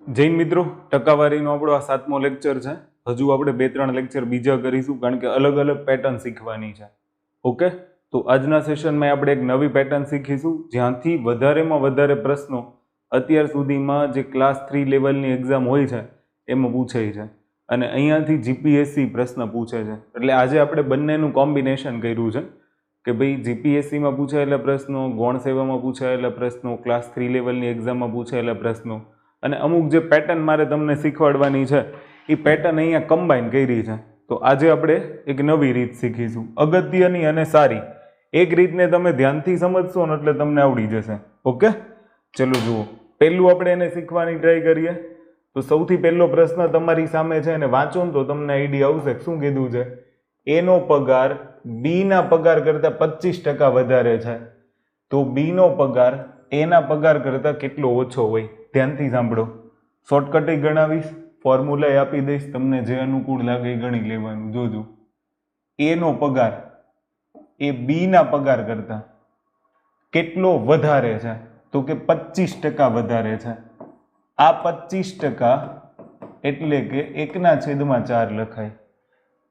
જૈન મિત્રો, ટકાવારીનો આપણો આ 7મો લેક્ચર છે. હજુ આપણે 2-3 લેક્ચર બીજા કરીશું કારણ કે અલગ અલગ પેટર્ન શીખવાની છે. ઓકે, તો આજના સેશનમાં આપણે એક નવી પેટર્ન શીખીશું જ્યાંથી વધારેમાં વધારે પ્રશ્નો અત્યાર સુધીમાં જે ક્લાસ 3 લેવલની એક્ઝામ હોય છે એમાં પૂછાય છે અને અહીંયાથી જીપીએસસી પ્રશ્ન પૂછે છે. એટલે આજે આપણે બંનેનું કોમ્બિનેશન કર્યું છે કે ભાઈ જીપીએસસીમાં પૂછાયેલા પ્રશ્નો, ગૌણ સેવામાં પૂછાયેલા પ્રશ્નો, ક્લાસ 3 લેવલની એક્ઝામમાં પૂછાયેલા પ્રશ્નો અને અમુક જે પેટર્ન મારે તમને શીખવાડવાની છે એ પેટર્ન અહીંયા કમ્બાઈન કરી છે. તો આજે આપણે એક નવી રીત શીખીશું, અગત્યની અને સારી. એક રીતને તમે ધ્યાનથી સમજશો ને એટલે તમને આવડી જશે. ઓકે, ચલો જુઓ. પહેલું આપણે એને શીખવાની ટ્રાય કરીએ. તો સૌથી પહેલો પ્રશ્ન તમારી સામે છે અને વાંચો ને તો તમને આઈડિયા આવશે. શું કીધું છે? એનો પગાર બીના પગાર કરતાં 25% વધારે છે તો બીનો પગાર એના પગાર કરતાં કેટલો ઓછો હોય? ધ્યાનથી સાંભળો. શોર્ટકટ ગણાવીશ, ફોર્મ્યુલા આપી દઈશ, તમને જે અનુકૂળ લાગે એ ગણી લેવાનું. જોજો, એનો પગાર એ બીના પગાર કરતાં કેટલો વધારે છે? તો કે 25% વધારે છે. આ 25% એટલે કે 1/4 લખાય.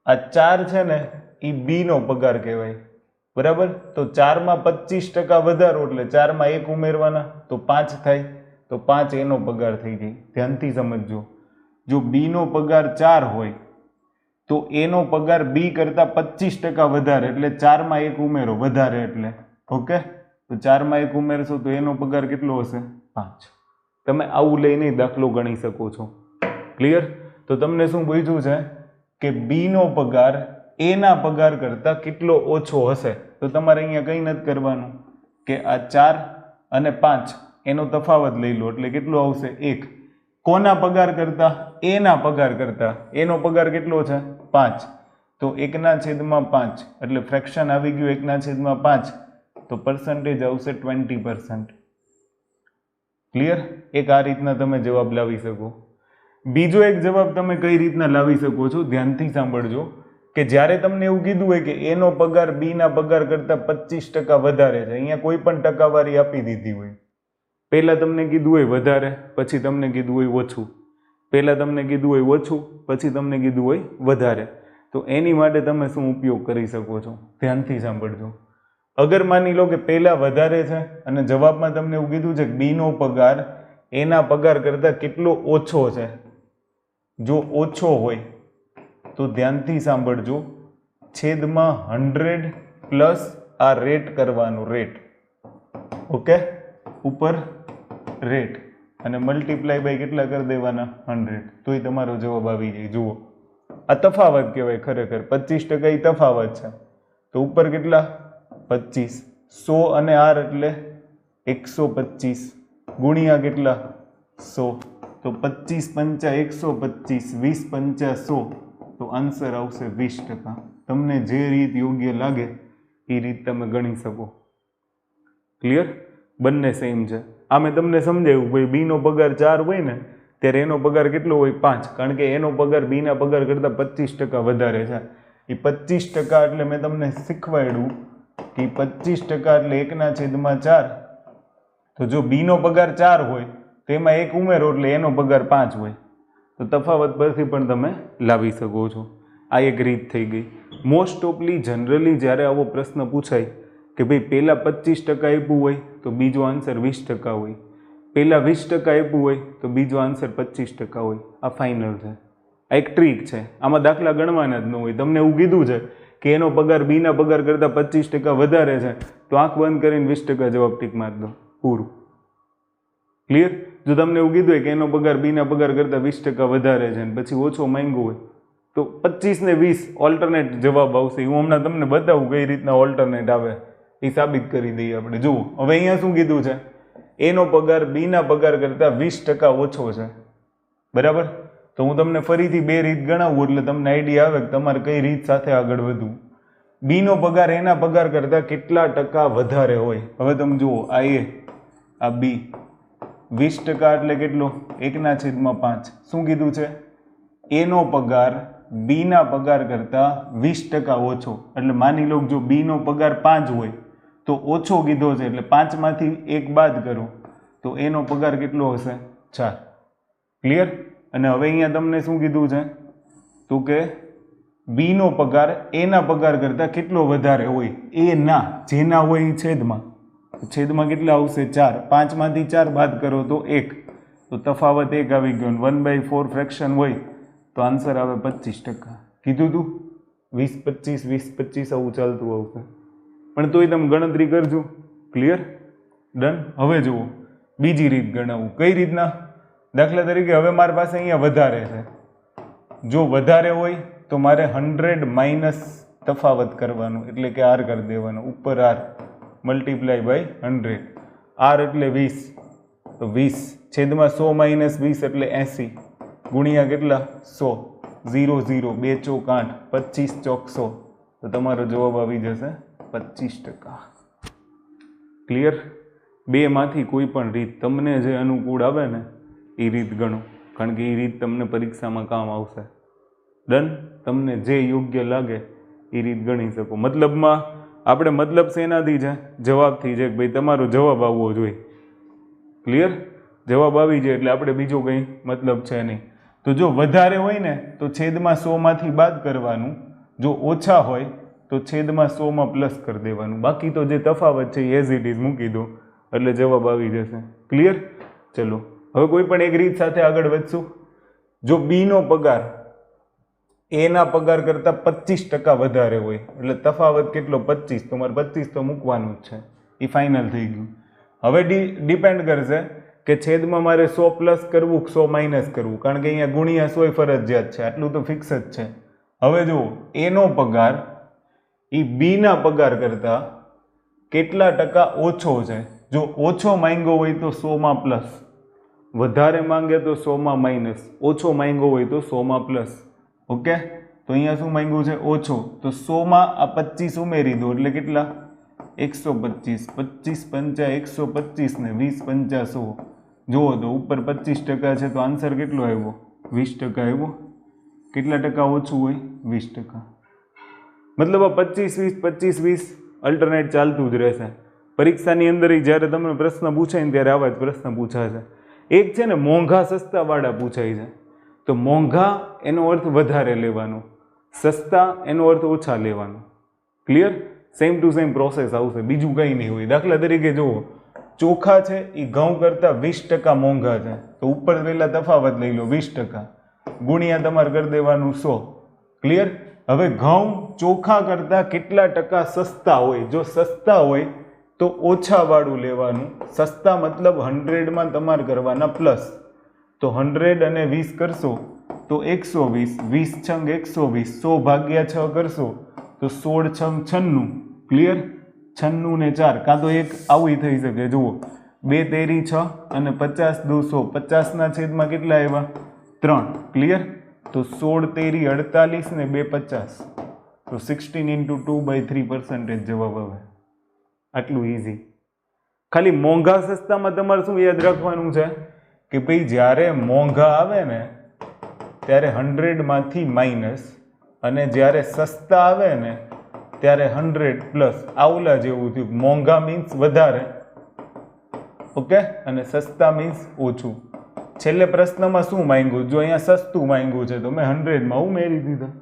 આ 4 છે ને એ બીનો પગાર કહેવાય. બરાબર? તો 4માં 25% વધારો એટલે 4માં 1 ઉમેરવાના તો 5 થાય. તો 5 એનો પગાર થઈ ગઈ. ધ્યાનથી સમજજો, જો બીનો પગાર 4 હોય તો એનો પગાર બી કરતાં 25% વધારે એટલે 4માં 1 ઉમેરો, વધારે એટલે. ઓકે, તો 4માં 1 ઉમેરશો તો એનો પગાર કેટલો હશે? 5. તમે આવું લઈને દાખલો ગણી શકો છો. ક્લિયર? તો તમને શું પૂછ્યું છે કે બીનો પગાર એના પગાર કરતાં કેટલો ઓછો હશે? તો તમારે અહીંયા કંઈ નથી કરવાનું કે આ 4 અને 5 એનો તફાવત લઈ લો એટલે કેટલો આવશે? 1. કોના પગાર કરતાં? એના પગાર કરતાં. એનો પગાર કેટલો છે? 5. તો 1/5 એટલે ફ્રેક્શન આવી ગયું 1/5 તો પર્સન્ટેજ આવશે 20%. ક્લિયર? એક આ રીતના તમે જવાબ લાવી શકો. બીજો એક જવાબ તમે કઈ રીતના લાવી શકો છો? ધ્યાનથી સાંભળજો કે જ્યારે તમને એવું કીધું હોય કે એનો પગાર બીના પગાર કરતાં 25% વધારે છે, અહીંયા કોઈ પણ ટકાવારી આપી દીધી હોય. પહેલાં તમને કીધું હોય વધારે, પછી તમને કીધું હોય ઓછું, પહેલાં તમને કીધું હોય ઓછું, પછી તમને કીધું હોય વધારે. તો એની માટે તમે શું ઉપયોગ કરી શકો છો? ધ્યાનથી સાંભળજો. અગર માની લો કે પહેલાં વધારે છે અને જવાબમાં તમને એવું કીધું છે કે બીનો પગાર એના પગાર કરતાં કેટલો ઓછો છે. જો ઓછો હોય તો ધ્યાનથી સાંભળજો, છેદમાં 100 પ્લસ આ રેટ કરવાનું, રેટ. ઓકે, ઉપર રેટ અને મલ્ટીપ્લાય બાય કેટલા કરી દેવાના? 100. તો એ તમારો જવાબ આવી જાય. જુઓ, આ તફાવત કહેવાય ખરેખર. 25% એ તફાવત છે. તો ઉપર કેટલા? 25. 100 અને r એટલે 125 ગુણ્યા કેટલા? 100. તો 25×5 125, 20×5 100. તો આન્સર આવશે 20%. તમને જે રીત યોગ્ય લાગે એ રીત તમે ગણી શકો. ક્લિયર? બંને સેમ છે. આ મેં તમને સમજાવ્યું, ભાઈ બીનો પગાર 4 હોય ને ત્યારે એનો પગાર કેટલો હોય? 5. કારણ કે એનો પગાર બીના પગાર કરતાં 25% વધારે છે. એ 25% એટલે મેં તમને શીખવાડ્યું કે 25% એટલે 1/4. તો જો બીનો પગાર 4 હોય તો એમાં 1 ઉમેરો એટલે એનો પગાર 5 હોય. તો તફાવત પરથી પણ તમે લાવી શકો છો. આ એક રીત થઈ ગઈ. મોસ્ટ ઓફલી જનરલી જ્યારે આવો પ્રશ્ન પૂછાય કે ભાઈ પહેલાં 25% આપ્યું હોય તો બીજો આન્સર 20% હોય, પહેલાં 20% આપ્યું હોય તો બીજો આન્સર 25% હોય. આ ફાઇનલ છે. આ એક ટ્રીક છે. આમાં દાખલા ગણવાના જ ન હોય. તમને એવું કીધું છે કે એનો પગાર બીના પગાર કરતાં 25% વધારે છે તો આંખ બંધ કરીને 20% જવાબ ટીક મારી દો, પૂરું. ક્લિયર? જો તમને એવું કીધું હોય કે એનો પગાર બીના પગાર કરતાં 20% વધારે છે ને પછી ઓછો માંગ્યો હોય તો 25 ને 20 ઓલ્ટરનેટ જવાબ આવશે. હું હમણાં તમને બતાવું કઈ રીતના ઓલ્ટરનેટ આવે, એ સાબિત કરી દઈએ આપણે. જુઓ, હવે અહીંયા શું કીધું છે? એનો પગાર બીના પગાર કરતાં 20% ઓછો છે. બરાબર? તો હું તમને ફરીથી 2 રીત ગણાવું એટલે તમને આઈડિયા આવે કે તમારે કઈ રીત સાથે આગળ વધવું. બીનો પગાર એના પગાર કરતાં કેટલા ટકા વધારે હોય? હવે તમે જુઓ, આ એ, આ બી. 20% એટલે કેટલો? 1/5. શું કીધું છે? એનો પગાર બીના પગાર કરતાં 20% ઓછો. એટલે માની લો જો બીનો પગાર 5 હોય તો ઓછો કીધો છે એટલે 5માંથી 1 બાદ કરો તો એનો પગાર કેટલો હશે? 4. ક્લિયર? અને હવે અહીંયા તમને શું કીધું છે? તો કે બીનો પગાર એના પગાર કરતાં કેટલો વધારે હોય? એના, જેના હોય એ છેદમાં. છેદમાં કેટલા આવશે? 4. 5માંથી 4 બાદ કરો તો 1. તો તફાવત 1 આવી ગયો. 1/4 ફ્રેક્શન હોય તો આન્સર આવે 25%. કીધું તું 20-25 20-25 આવું ચાલતું આવશે. પણ તોય તમે ગણતરી કરજો. ક્લિયર? ડન. હવે જુઓ બીજી રીત ગણાવું. કઈ રીતના? દાખલા તરીકે હવે મારી પાસે અહીંયા વધારે છે. જો વધારે હોય તો મારે 100 માઇનસ તફાવત કરવાનું, એટલે કે r કરી દેવાનું. ઉપર r મલ્ટીપ્લાય બાય 100. r એટલે 20, તો 20 છેદમાં 100 માઇનસ 20 એટલે 80 ગુણ્યા કેટલા? 100. 0 0 2 ચોક 8, 25 ચોક 100. તો તમારો જવાબ આવી જશે 25%. ક્લિયર? બેમાંથી કોઈ પણ રીત તમને જે અનુકૂળ આવે ને એ રીત ગણો, કારણ કે એ રીત તમને પરીક્ષામાં કામ આવશે. ડન? તમને જે યોગ્ય લાગે એ રીત ગણી શકો. મતલબમાં આપણે મતલબ શેનાથી છે? જવાબથી છે કે ભાઈ તમારો જવાબ આવવો જોઈએ. ક્લિયર? જવાબ આવી જાય એટલે આપણે બીજો કંઈ મતલબ છે નહીં. તો જો વધારે હોય ને તો છેદમાં 100માંથી બાદ કરવાનું, જો ઓછા હોય તો છેદમાં 100માં પ્લસ કરી દેવાનું. બાકી તો જે તફાવત છે એ એઝ ઇટ ઇઝ મૂકી દો એટલે જવાબ આવી જશે. ક્લિયર? ચલો હવે કોઈ પણ એક રીત સાથે આગળ વધશું. જો બીનો પગાર એના પગાર કરતાં 25% વધારે હોય એટલે તફાવત કેટલો? 25. તો મારે 25 તો મૂકવાનું જ છે. એ ફાઇનલ થઈ ગયું. હવે ડિપેન્ડ કરશે કે છેદમાં મારે 100 પ્લસ કરવું કે 100 માઇનસ કરવું, કારણ કે અહીંયા ગુણ્યા 100 ફરજિયાત છે. આટલું તો ફિક્સ જ છે. હવે જુઓ એનો પગાર એ બીના પગાર કરતાં કેટલા ટકા ઓછો છે? જો ઓછો માંગ્યો હોય તો 100માં પ્લસ, વધારે માંગે તો 100માં માઇનસ, ઓછો માંગ્યો હોય તો 100માં પ્લસ. ઓકે? તો અહીંયા શું માંગ્યું છે? ઓછો. તો 100માં આ 25 ઉમેરી દો એટલે કેટલા? 125. 25 પંચા 125 ને 20 પંચા 100. જુઓ તો ઉપર 25% છે તો આન્સર કેટલો આવ્યો? 20% આવ્યો. કેટલા ટકા ઓછું હોય? 20%. મતલબ આ 25 20 25 20 અલ્ટરનેટ ચાલતું જ રહેશે. પરીક્ષાની અંદર જ્યારે તમને પ્રશ્ન પૂછાય ને ત્યારે આવા જ પ્રશ્ન પૂછાશે. એક છે ને મોંઘા સસ્તાવાળા પૂછાય છે. તો મોંઘા એનો અર્થ વધારે લેવાનો, સસ્તા એનો અર્થ ઓછા લેવાનો. Clear? Same to same process આવશે, બીજું કંઈ નહીં હોય. દાખલા તરીકે જુઓ ચોખા છે એ ઘઉં કરતાં 20% મોંઘા છે, તો ઉપર પહેલાં તફાવત લઈ લો 20%, ગુણ્યા તમારે કરી દેવાનું 100. ક્લિયર? હવે ઘઉં ચોખા કરતાં કેટલા ટકા સસ્તા હોય? જો સસ્તા હોય તો ઓછાવાળું લેવાનું. સસ્તા મતલબ 100માં તમારે કરવાના પ્લસ. તો 100 અને 20 કરશો તો 120, 20 છંગ 120, 100 ભાગ્યા 6 કરશો તો 16 છંગ 96. ક્લિયર? 96 ને 4, કાં તો એક આવી થઈ શકે. જુઓ 2 તેરી 6 અને 50 દુ 100, 50ના છેદમાં કેટલા આવ્યા? 3. ક્લિયર? તો 16 તેરી 48 ને 2 50, તો 16 × 2/3% જવાબ આવે. આટલું ઇઝી. ખાલી મોંઘા સસ્તામાં તમારે શું યાદ રાખવાનું છે કે ભાઈ જ્યારે મોંઘા આવે ને ત્યારે 100માંથી માઇનસ, અને જ્યારે સસ્તા આવે ને ત્યારે 100 પ્લસ. આવલા જેવું થયું. મોંઘા મીન્સ વધારે, ઓકે, અને સસ્તા મીન્સ ઓછું. છેલ્લે પ્રશ્નમાં શું માંગ્યું? જો અહીંયા સસ્તું માંગ્યું છે તો મેં 100માં ઉમેરી દીધા.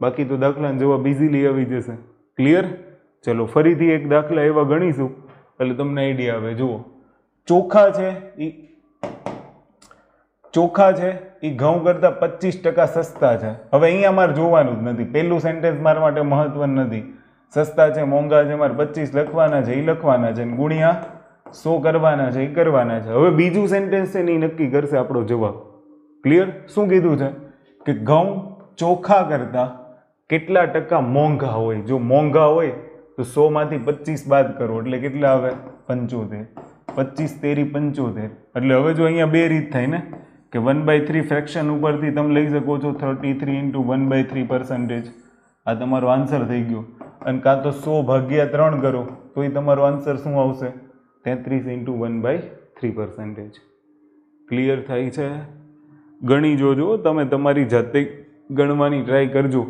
બાકી તો દાખલાનો જવાબ ઇઝીલી આવી જશે. ક્લિયર? ચલો ફરીથી એક દાખલા એવા ગણીશું એટલે તમને આઈડિયા આવે. જુઓ ચોખા છે એ ઘઉં કરતાં 25% સસ્તા છે. હવે અહીંયા મારે જોવાનું જ નથી. પહેલું સેન્ટેન્સ મારા માટે મહત્વનું નથી. સસ્તા છે, મોંઘા છે, મારે 25 લખવાના છે, એ લખવાના છે, ગુણ્યા 100 કરવાના છે, એ કરવાના છે. હવે બીજું સેન્ટેન્સ છે ને એ નક્કી કરશે આપણો જવાબ. ક્લિયર? શું કીધું છે કે ઘઉં ચોખા કરતાં કેટલા ટકા મોંઘા હોય? જો મોંઘા હોય તો 100માંથી 25 બાદ કરો એટલે કેટલા આવે? 75. 25 તેરી 75. એટલે હવે જો અહીંયા બે રીત થાય ને કે 1/3 ફ્રેક્શન ઉપરથી તમે લઈ શકો છો 33 × 1/3%. આ તમારો આન્સર થઈ ગયો. અને કાં તો 100 ભાગ્યા 3 કરો તો એ તમારો આન્સર શું આવશે? 33 × 1/3%. ક્લિયર થાય છે? ગણી જોજો. તમે તમારી જાતે ગણવાની ટ્રાય કરજો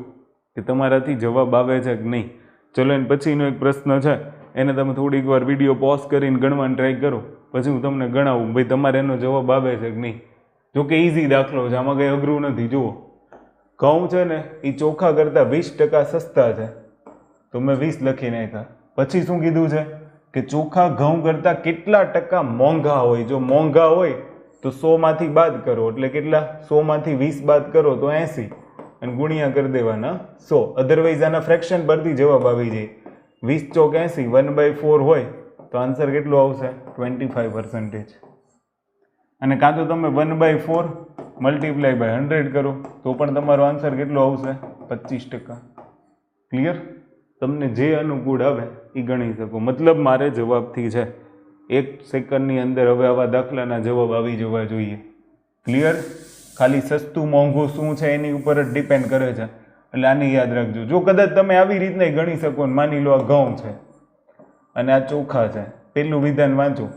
કે તમારાથી જવાબ આવે છે કે નહીં. ચલો એને પછીનો એક પ્રશ્ન છે એને તમે થોડીક વાર વિડીયો પોઝ કરીને ગણવાની ટ્રાય કરો, પછી હું તમને ગણાવું ભાઈ તમારે એનો જવાબ આવે છે કે નહીં. જો કે ઇઝી દાખલો છે, આમાં કંઈ અઘરું નથી. જુઓ, ઘઉં છે ને એ ચોખા કરતાં 20% સસ્તા છે, તો મેં 20 લખી નાખ્યા. પછી શું કીધું છે કે ચોખા ઘઉં કરતાં કેટલા ટકા મોંઘા હોય. જો મોંઘા હોય તો 100 માંથી બાદ કરો, એટલે કેટલા? 100 માંથી 20 બાદ કરો તો 80 અને ગુણ્યા કરી દેવાના 100. અધરવાઇઝ આના ફ્રેક્શન પરથી જવાબ આવી જાય. 20 ચોક 80, 1/4 હોય તો આન્સર કેટલો આવશે? 25%. અને કાં તો તમે 1/4 મલ્ટીપ્લાય બાય 100 કરો તો પણ તમારો આન્સર કેટલો આવશે? 25%. ક્લિયર? તમને જે અનુકૂળ આવે એ ગણી શકો. મતલબ મારે જવાબથી છે 1 સેકન્ડની અંદર હવે આવા દાખલાના જવાબ આવી જવા જોઈએ. ક્લિયર? ખાલી સસ્તું મોંઘું શું છે એની ઉપર જ ડિપેન્ડ કરે છે, એટલે આને યાદ રાખજો. જો કદાચ તમે આવી રીતના ગણી શકો ને, માની લો આ ઘઉં છે અને આ ચોખા છે, પેલું વિધાન વાંચો.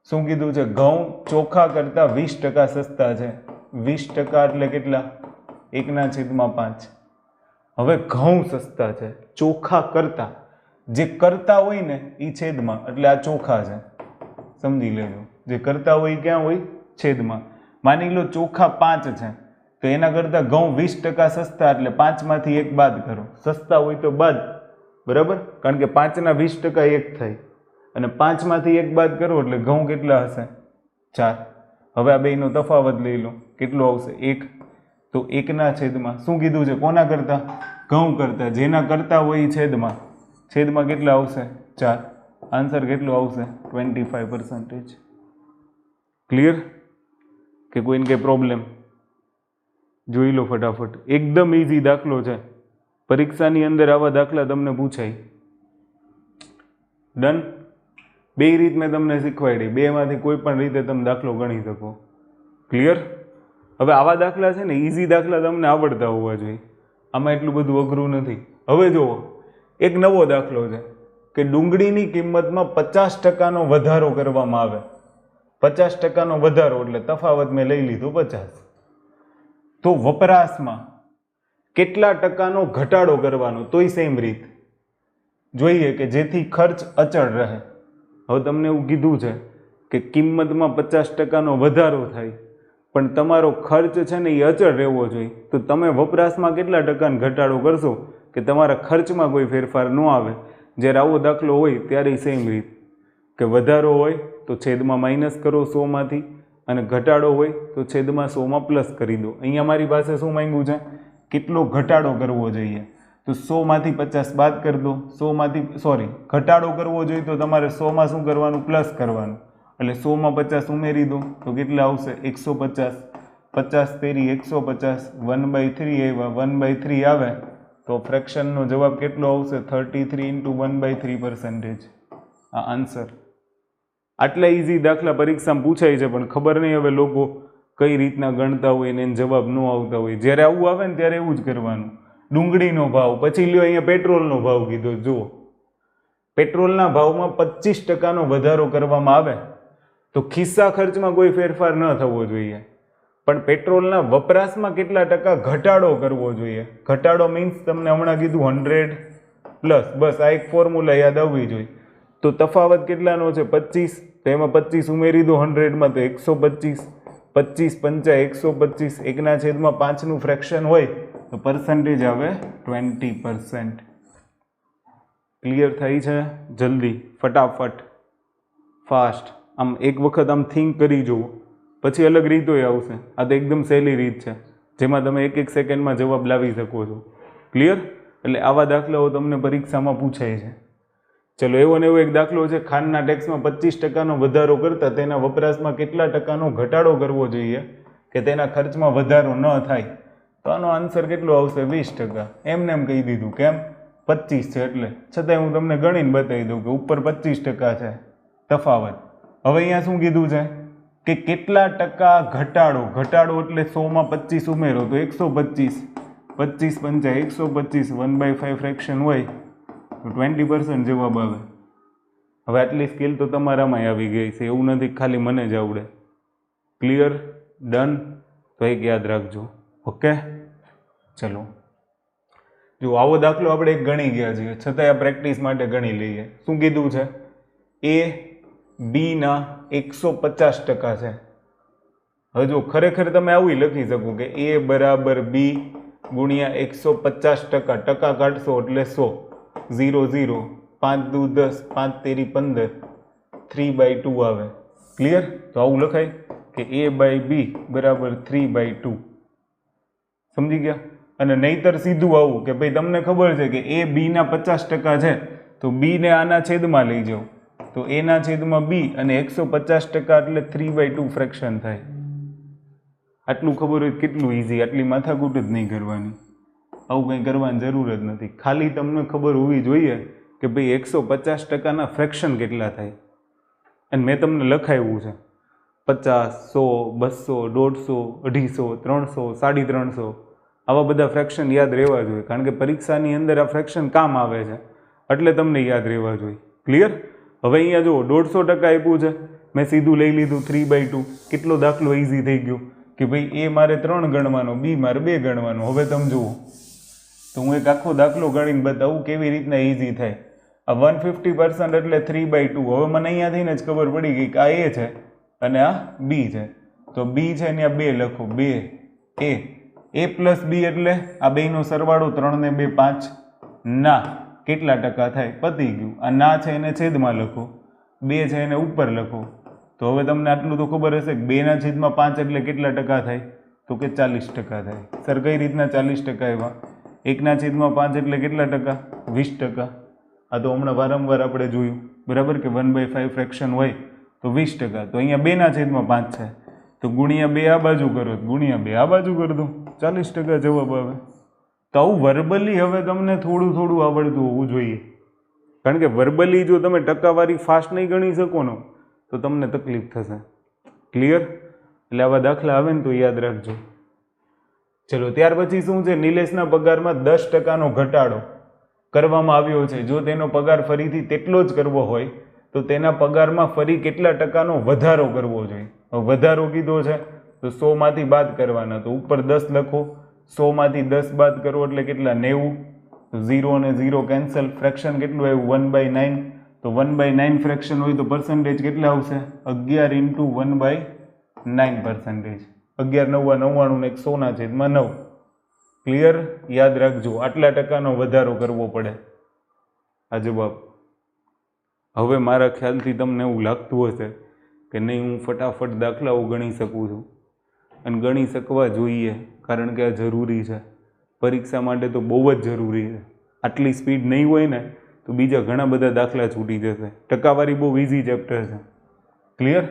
શું કીધું છે? ઘઉં ચોખા કરતાં 20% સસ્તા છે. 20% એટલે કેટલા? 1/5. હવે ઘઉં સસ્તા છે ચોખા કરતાં, જે કરતા હોય ને એ છેદમાં, એટલે આ ચોખા છે, સમજી લેજો. જે કરતા હોય ક્યાં હોય? છેદમાં. માની લો ચોખા 5 છે તો એના કરતાં ઘઉં 20% સસ્તા, એટલે 5 માંથી 1 બાદ કરો. સસ્તા હોય તો બાદ, બરાબર? કારણ કે 5ના 20% 1 થાય અને 5 માંથી 1 બાદ કરો એટલે ઘઉં કેટલા હશે? 4. હવે આ બેયનો તફાવત લઈ લો, કેટલો આવશે? 1. તો 1/છેદમાં શું કીધું છે? કોના કરતાં? ઘઉં કરતાં. જેના કરતાં હોય એ છેદમાં. છેદમાં કેટલા આવશે? 4. આન્સર કેટલો આવશે? 25%. ક્લિયર? કે કોઈને કંઈ પ્રોબ્લેમ? જોઈ લો ફટાફટ. એકદમ ઇઝી દાખલો છે, પરીક્ષાની અંદર આવા દાખલા તમને પૂછાય. ડન? બે રીત મેં તમને શીખવાડી, બેમાંથી કોઈ પણ રીતે તમે દાખલો ગણી શકો. ક્લિયર? હવે આવા દાખલા છે ને, ઇઝી દાખલા તમને આવડતા હોવા જોઈએ, આમાં એટલું બધું અઘરું નથી. હવે જુઓ, એક નવો દાખલો છે કે ડુંગળીની કિંમતમાં 50%નો વધારો કરવામાં આવે. 50%નો વધારો એટલે તફાવત મેં લઈ લીધો 50. તો વપરાશમાં કેટલા ટકાનો ઘટાડો કરવાનો? તોય સેમ રીત જોઈએ કે જેથી ખર્ચ અચળ રહે. હવે તમને એવું કીધું છે કે કિંમતમાં 50%નો વધારો થાય પણ તમારો ખર્ચ છે ને એ અચળ રહેવો જોઈએ, તો તમે વપરાશમાં કેટલા ટકાનો ઘટાડો કરશો કે તમારા ખર્ચમાં કોઈ ફેરફાર ન આવે. જ્યારે આવો દાખલો હોય ત્યારે સેમ રીત કે વધારો હોય તો છેદમાં માઇનસ કરો 100 માંથી, અને ઘટાડો હોય તો છેદમાં 100 પ્લસ કરી દો. અહીંયા મારી પાસે શું માંગ્યું છે? કેટલો ઘટાડો કરવો જોઈએ? તો 100 માંથી 50 બાદ કરી દો. ઘટાડો કરવો જોઈએ તો તમારે 100માં શું કરવાનું? પ્લસ કરવાનું. એટલે 100માં 50 ઉમેરી દો તો કેટલા આવશે? 150. 50 તેરી 150, 1/3 આવ્યા. 1/3 આવે તો ફ્રેક્શનનો જવાબ કેટલો આવશે? 33 × 1/3%. આ આન્સર. આટલા ઇઝી દાખલા પરીક્ષામાં પૂછાય છે, પણ ખબર નહીં હવે લોકો કઈ રીતના ગણતા હોય ને એને જવાબ ન આવતા હોય. જ્યારે આવું આવે ને ત્યારે એવું જ કરવાનું. ડુંગળીનો ભાવ, પછી લ્યો અહીંયા પેટ્રોલનો ભાવ કીધો. જુઓ, પેટ્રોલના ભાવમાં 25%નો વધારો કરવામાં આવે તો ખિસ્સા ખર્ચમાં કોઈ ફેરફાર ન થવો જોઈએ, પણ પેટ્રોલના વપરાશમાં કેટલા ટકા ઘટાડો કરવો જોઈએ? ઘટાડો મીન્સ તમને હમણાં કીધું 100+. બસ આ એક ફોર્મ્યુલા યાદ આવવી જોઈએ. તો તફાવત કેટલાનો છે? 25. તો એમાં 25 ઉમેરી દો 100માં તો 125. 25 × 5 125. 1/5નું ફ્રેક્શન હોય તો પર્સન્ટેજ આવે 20%. ક્લિયર થઈ છે? જલ્દી, ફટાફટ, ફાસ્ટ. આમ એક વખત આમ થિંક કરી જુઓ, પછી અલગ રીતોય આવશે. આ તો એકદમ સહેલી રીત છે જેમાં તમે 1 સેકન્ડમાં જવાબ લાવી શકો છો. ક્લિયર? એટલે આવા દાખલાઓ તમને પરીક્ષામાં પૂછાય છે. ચલો, એવો ને એવો એક દાખલો છે, ખાંડના ટેક્સમાં 25%નો વધારો કરતાં તેના વપરાશમાં કેટલા ટકાનો ઘટાડો કરવો જોઈએ કે તેના ખર્ચમાં વધારો ન થાય? તો આનો આન્સર કેટલો આવશે? 20%. એમને એમ કહી દીધું. કેમ? 25 છે એટલે. છતાંય હું તમને ગણીને બતાવી દઉં કે ઉપર 25% છે તફાવત. હવે અહીંયા શું કીધું છે કે કેટલા ટકા ઘટાડો? ઘટાડો એટલે 100માં 25 ઉમેરો તો 125. 25 × 5 125. 1/5 ફ્રેક્શન હોય તો 20% જવાબ આવે. હવે આટલી સ્કિલ તો તમારામાં આવી ગઈ છે, એવું નથી ખાલી મને જ આવડે. ક્લિયર? ડન? તો એક યાદ રાખજો. ઓકે, ચલો. જો આવો દાખલો આપણે એક ગણી ગયા છીએ, છતાંય આ પ્રેક્ટિસ માટે ગણી લઈએ. શું કીધું છે? એ બીના 150% છે. હવે જો ખરેખર તમે આવું લખી શકો કે a બરાબર b ગુણ્યા 150%, ટકા કાઢશો એટલે 100, 0 0, 5 દુ 10, 5 તેરી 15, 3/2 આવે. ક્લિયર? તો આવું લખાય કે a/b બરાબર 3/2. સમજી ગયા? અને નહીતર સીધું આવું કે ભાઈ તમને ખબર છે કે એ b ના 50% છે તો b ને આના છેદમાં લઈ જાઓ તો a ના છેદમાં b અને 150% એટલે 3/2 ફ્રેક્શન થાય. આટલું ખબર હોય કેટલું ઇઝી, આટલી માથાકૂટ જ નહીં કરવાની, આવું કંઈ કરવાની જરૂર જ નથી. ખાલી તમને ખબર હોવી જોઈએ કે ભાઈ 150%ના ફ્રેક્શન કેટલા થાય. અને મેં તમને લખાવ્યું છે 50, 100, 200, 150, 300, 350, આવા બધા ફ્રેક્શન યાદ રહેવા જોઈએ, કારણ કે પરીક્ષાની અંદર આ ફ્રેક્શન કામ આવે છે એટલે તમને યાદ રહેવા જોઈએ. ક્લિયર? હવે અહીંયા જુઓ 150% આપ્યું છે, મેં સીધું લઈ લીધું 3/2. કેટલો દાખલો ઇઝી થઈ ગયો કે ભાઈ એ મારે 3 ગણવાનો, બી મારે 2 ગણવાનો. હવે તમે જુઓ તો હું એક આખો દાખલો ગણીને બતાવું કેવી રીતના ઇઝી થાય. આ 150% એટલે 3/2. હવે મને અહીંયાથી જ ખબર પડી ગઈ કે આ એ છે અને આ બી છે, તો બી છે ને આ 2 લખો, 2 a પ્લસ બી એટલે આ બેનો સરવાળો 3 ને 2 5. ના કેટલા ટકા થાય? પતી ગયું. આ ના છે એને છેદમાં લખો, 2 છે એને ઉપર લખો. તો હવે તમને આટલું તો ખબર હશે કે 2 ના છેદમાં 5 એટલે કેટલા ટકા થાય? તો કે 40% થાય. સર કઈ રીતના 40% આવ્યા? 1 ના છેદમાં 5 એટલે કેટલા ટકા? 20%. આ તો હમણાં વારંવાર આપણે જોયું, બરાબર, કે 1/5 ફ્રેક્શન હોય તો 20%. તો અહીંયા 2 ના છેદમાં 5 છે તો ગુણ્યા 2 આ બાજુ કરો, ગુણ્યા 2 આ બાજુ કરી દો, 40% જવાબ આવે. તો આવું વર્બલી હવે તમને થોડું થોડું આવડતું હોવું જોઈએ, કારણ કે વર્બલી જો તમે ટકાવારી ફાસ્ટ નહીં ગણી શકો ને તો તમને તકલીફ થશે. ક્લિયર? એટલે આવા દાખલા આવે ને તો યાદ રાખજો. ચલો ત્યાર પછી શું છે? નિલેશના પગારમાં 10%નો ઘટાડો કરવામાં આવ્યો છે. જો તેનો પગાર ફરીથી તેટલો જ કરવો હોય તો તેના પગારમાં ફરી કેટલા ટકાનો વધારો કરવો જોઈએ? વધારો કીધો છે તો 100 માંથી બાદ કરવાના, તો ઉપર 10 લખો, 100 માંથી 10 બાદ કરો એટલે કેટલા? 90. તો 0 અને 0 કેન્સલ. ફ્રેક્શન કેટલું આવ્યું? 1/9. તો 1/9 ફ્રેક્શન હોય તો પર્સન્ટેજ કેટલા આવશે? 11 × 1/9%. 11 9 99 ને 100 ના છેદમાં 9. ક્લિયર? યાદ રાખજો, આટલા ટકાનો વધારો કરવો પડે આ જવાબ. હવે મારા ખ્યાલથી તમને એવું લાગતું હશે કે નહીં હું ફટાફટ દાખલાઓ ગણી શકું છું, અને ગણી શકવા જોઈએ, કારણ કે આ જરૂરી છે પરીક્ષા માટે, તો બહુ જ જરૂરી છે. આટલી સ્પીડ નહીં હોય ને તો બીજા ઘણા બધા દાખલા છૂટી જશે. ટકાવારી બહુ ઇઝી ચેપ્ટર છે. ક્લિયર?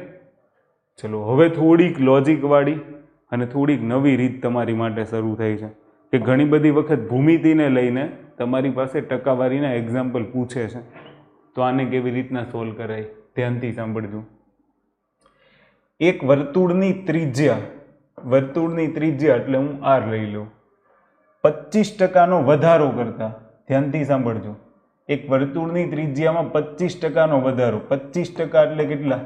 ચલો હવે થોડીક લોજિકવાળી અને થોડીક નવી રીત તમારી માટે શરૂ થઈ છે કે ઘણી બધી વખત ભૂમિતિને લઈને તમારી પાસે ટકાવારીના એક્ઝામ્પલ પૂછે છે, તો આને કેવી રીતના સોલ્વ કરાય ધ્યાનથી સાંભળજો. એક વર્તુળની ત્રિજ્યા એટલે હું r લઈ લઉં, 25%નો વધારો કરતા, ધ્યાનથી સાંભળજો, એક વર્તુળની ત્રિજ્યામાં 25%નો વધારો, 25% એટલે કેટલા?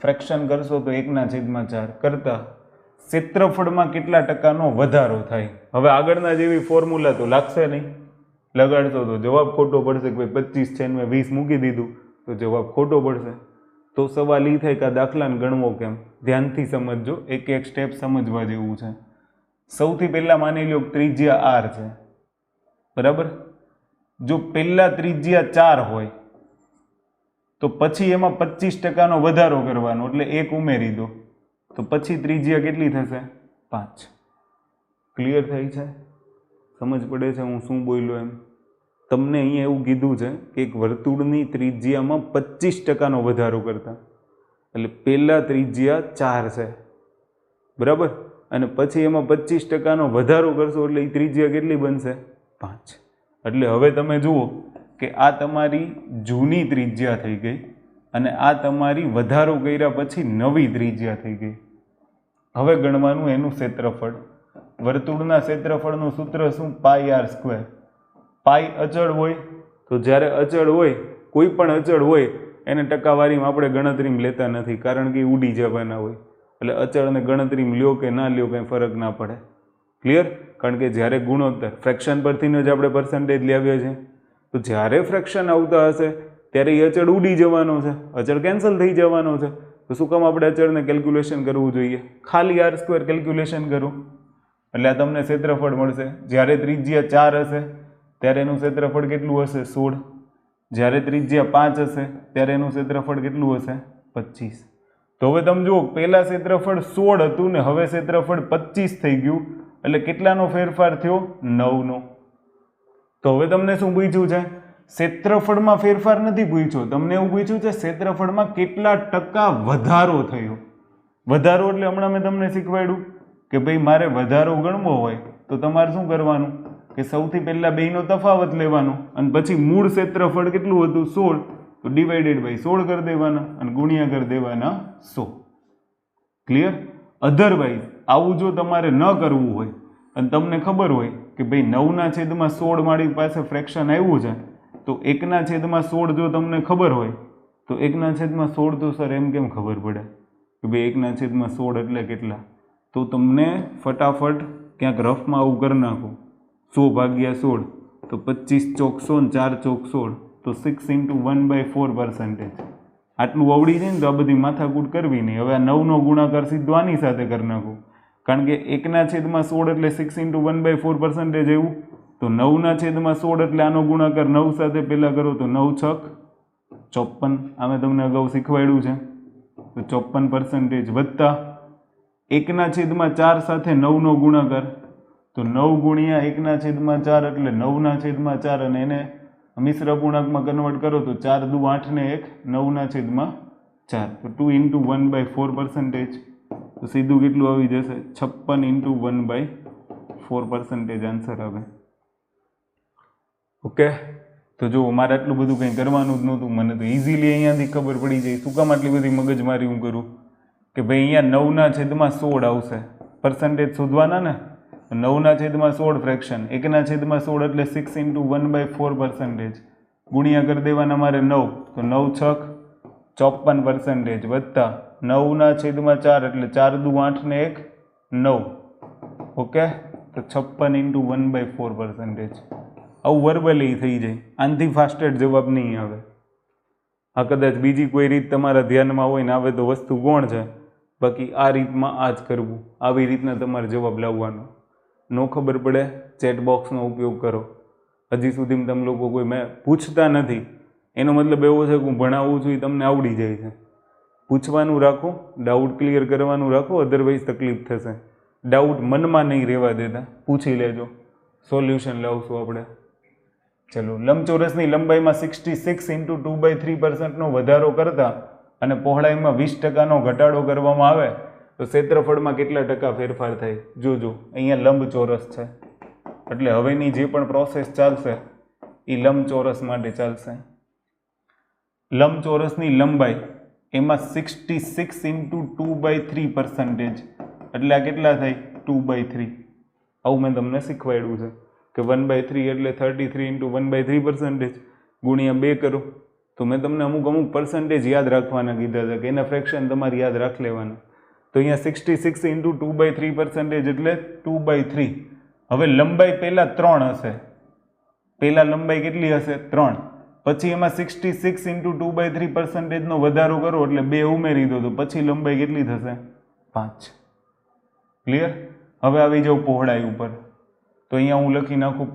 ફ્રેક્શન કરશો તો 1/4 કરતા ક્ષેત્રફળમાં કેટલા ટકાનો વધારો થાય? હવે આગળના જેવી ફોર્મ્યુલા તો લાગશે નહીં, લગાડશો તો જવાબ ખોટો પડશે કે ભાઈ 25 છે મેં 20 મૂકી દીધું તો જવાબ ખોટો પડશે. તો સવાલ એ થાય કે આ દાખલાને ગણવો કેમ? ધ્યાનથી સમજજો, એક એક સ્ટેપ સમજવા જેવું છે. સૌથી પહેલા માની લો ત્રિજ્યા r છે, બરાબર. જો પહેલા ત્રિજ્યા 4 હોય તો પછી એમાં 25%નો વધારો કરવાનો, એટલે 1 ઉમેરી દો, તો પછી ત્રિજ્યા કેટલી થશે? 5. ક્લિયર થઈ છે? સમજ પડે છે હું શું બોલ્યો એમ? તમને અહીંયા એવું કીધું છે કે એક વર્તુળની ત્રિજ્યામાં 25%નો વધારો કરતા, એટલે પહેલા ત્રિજ્યા 4 છે, બરાબર, અને પછી એમાં 25%નો વધારો કરશો એટલે એ ત્રિજ્યા કેટલી બનશે? 5. એટલે હવે તમે જુઓ કે આ તમારી જૂની ત્રિજ્યા થઈ ગઈ અને આ તમારી વધારો કર્યા પછી નવી ત્રિજ્યા થઈ ગઈ. હવે ગણવાનું એનું ક્ષેત્રફળ. વર્તુળના ક્ષેત્રફળનું સૂત્ર શું? πr². પાઈ અચળ હોય તો જ્યારે અચળ હોય, કોઈ પણ અચળ હોય એને ટકાવારીમાં આપણે ગણતરીમાં લેતા નથી, કારણ કે એ ઉડી જવાના હોય. એટલે અચળને ગણતરીમાં લ્યો કે ના લ્યો કંઈ ફરક ના પડે. ક્લિયર? કારણ કે જ્યારે ગુણોત્તર ફ્રેક્શન પરથી જ આપણે પર્સન્ટેજ લાવીએ છીએ, તો જ્યારે ફ્રેક્શન આવતા હશે ત્યારે એ અચળ ઉડી જવાનો છે, અચળ કેન્સલ થઈ જવાનો છે. તો તો શું કામ આપણે અચળને કેલ્ક્યુલેશન કરવું જોઈએ? ખાલી r² કેલ્ક્યુલેશન કરું એટલે આ તમને ક્ષેત્રફળ મળશે. જ્યારે ત્રિજ્યા 4 હશે ત્યારે એનું ક્ષેત્રફળ કેટલું હશે? 16. જ્યારે ત્રિજ્યા 5 હશે ત્યારે એનું ક્ષેત્રફળ કેટલું હશે? 25. તો હવે તમે જુઓ, પહેલા ક્ષેત્રફળ 16 હતું ને હવે ક્ષેત્રફળ 25 થઈ ગયું, એટલે કેટલાનો ફેરફાર થયો? 9નો. તો હવે તમને શું પૂછ્યું છે? ક્ષેત્રફળમાં ફેરફાર નથી પૂછ્યો, તમને એવું પૂછ્યું છે ક્ષેત્રફળમાં કેટલા ટકા વધારો થયો. વધારો એટલે હમણાં મેં તમને શીખવાડ્યું કે ભાઈ મારે વધારો ગણવો હોય તો તમારે શું કરવાનું કે સૌથી પહેલા બેયનો તફાવત લેવાનો અને પછી મૂળ ક્ષેત્રફળ કેટલું હતું? 16, તો ડિવાઇડેડ બાય 16 કરી દેવાના અને ગુણ્યા કરી દેવાના 100. ક્લિયર? અધરવાઇઝ આવું જો તમારે ન કરવું હોય અને તમને ખબર હોય કે ભાઈ 9/16 મારી પાસે ફ્રેક્શન આવ્યું છે, તો 1/16 જો તમને ખબર હોય તો 1/16 તો સર એમ કેમ ખબર પડે કે ભાઈ 1/16 એટલે કેટલા? તો તમને ફટાફટ ક્યાંક રફમાં આવું કરી નાખો. 100/16 તો 25 ચોક 100 ને 4 ચોક 16, તો 6 × 1/4%. આટલું આવડી જાય ને તો આ બધી માથાકૂટ કરવી નહીં. હવે આ 9નો ગુણાકાર સીધો આની સાથે કરી નાખો, કારણ કે 1/16 એટલે 6 × 1/4% એવું. તો 9/16 એટલે આનો ગુણાકાર 9 સાથે પહેલાં કરો તો 9 × 6 = 54. આ મેં તમને અગાઉ શીખવાડ્યું છે. તો 54% વત્તા 1/4 સાથે 9નો ગુણાકાર, તો 9 × 1/4 એટલે 9/4, અને એને મિશ્ર પૂર્ણાંકમાં કન્વર્ટ કરો તો 4 દુ 8 ને 1 9/4, તો 2 × 1/4%. તો સીધું કેટલું આવી જશે? 56 × 1/4% આન્સર આવે. ઓકે, તો જો મારે આટલું બધું કંઈ કરવાનું જ નહોતું, મને તો ઇઝીલી અહીંયાથી ખબર પડી જાય. શું કામ આટલી બધી મગજમારી હું કરું કે ભાઈ અહીંયા 9/16 આવશે, પર્સન્ટેજ શોધવાના ને. 9/16 ફ્રેક્શન, 1/16 એટલે 6 × 1/4%, ગુણ્યા કરી દેવાના મારે 9, તો 9 × 6 54% વત્તા 9/4 એટલે 4 દુ 8 ને 1 9. ઓકે, તો 56 × 1/4%. આવું વર્બલી થઈ જાય, આનાથી ફાસ્ટેડ જવાબ નહીં આવે. આ કદાચ બીજી કોઈ રીત તમારા ધ્યાનમાં હોય ને આવે તો વસ્તુ કોણ છે, બાકી આ રીતમાં આ જ કરવું, આવી રીતના તમારે જવાબ લાવવાનો. નો ખબર પડે ચેટ બોક્સનો ઉપયોગ કરો. હજી સુધી તમે લોકો કોઈ મેં પૂછતા નથી, એનો મતલબ એવો છે કે હું ભણાવું છું એ તમને આવડી જાય છે. પૂછવાનું રાખો, ડાઉટ ક્લિયર કરવાનું રાખો, અધરવાઇઝ તકલીફ થશે. ડાઉટ મનમાં નહીં રહેવા દેતા, પૂછી લેજો, સોલ્યુશન લાવશું આપણે. ચલો, લંબચોરસની લંબાઈમાં 66 × 2/3%નો વધારો કરતા અને પહોળાઈમાં 20%નો ઘટાડો કરવામાં આવે તો ક્ષેત્રફળમાં કેટલા ટકા ફેરફાર થાય? જોજો, અહીંયા લંબચોરસ છે એટલે હવેની જે પણ પ્રોસેસ ચાલશે એ લંબચોરસ માટે ચાલશે. લંબચોરસની લંબાઈ એમાં 66 × 2/3%, એટલે આ કેટલા થાય? 2/3. આવું મેં તમને શીખવાડ્યું છે કે 1/3 એટલે 33 × 1/3% ગુણ્યા 2 કરો. તો મેં તમને અમુક પર્સન્ટેજ યાદ રાખવાના કીધા હતા કે એના ફ્રેક્શન તમારે યાદ રાખી લેવાના. તો અહીંયા 66 × 2/3% એટલે 2/3. હવે લંબાઈ પહેલાં 3 હશે, પહેલાં લંબાઈ કેટલી હશે? 3. પછી એમાં 66 × 2/3%નો વધારો કરો એટલે 2 ઉમેરી દો, તો પછી લંબાઈ કેટલી થશે? 5. ક્લિયર? હવે આવી જાઉં પહોળાઈ ઉપર. તો અહીંયા હું લખી નાખું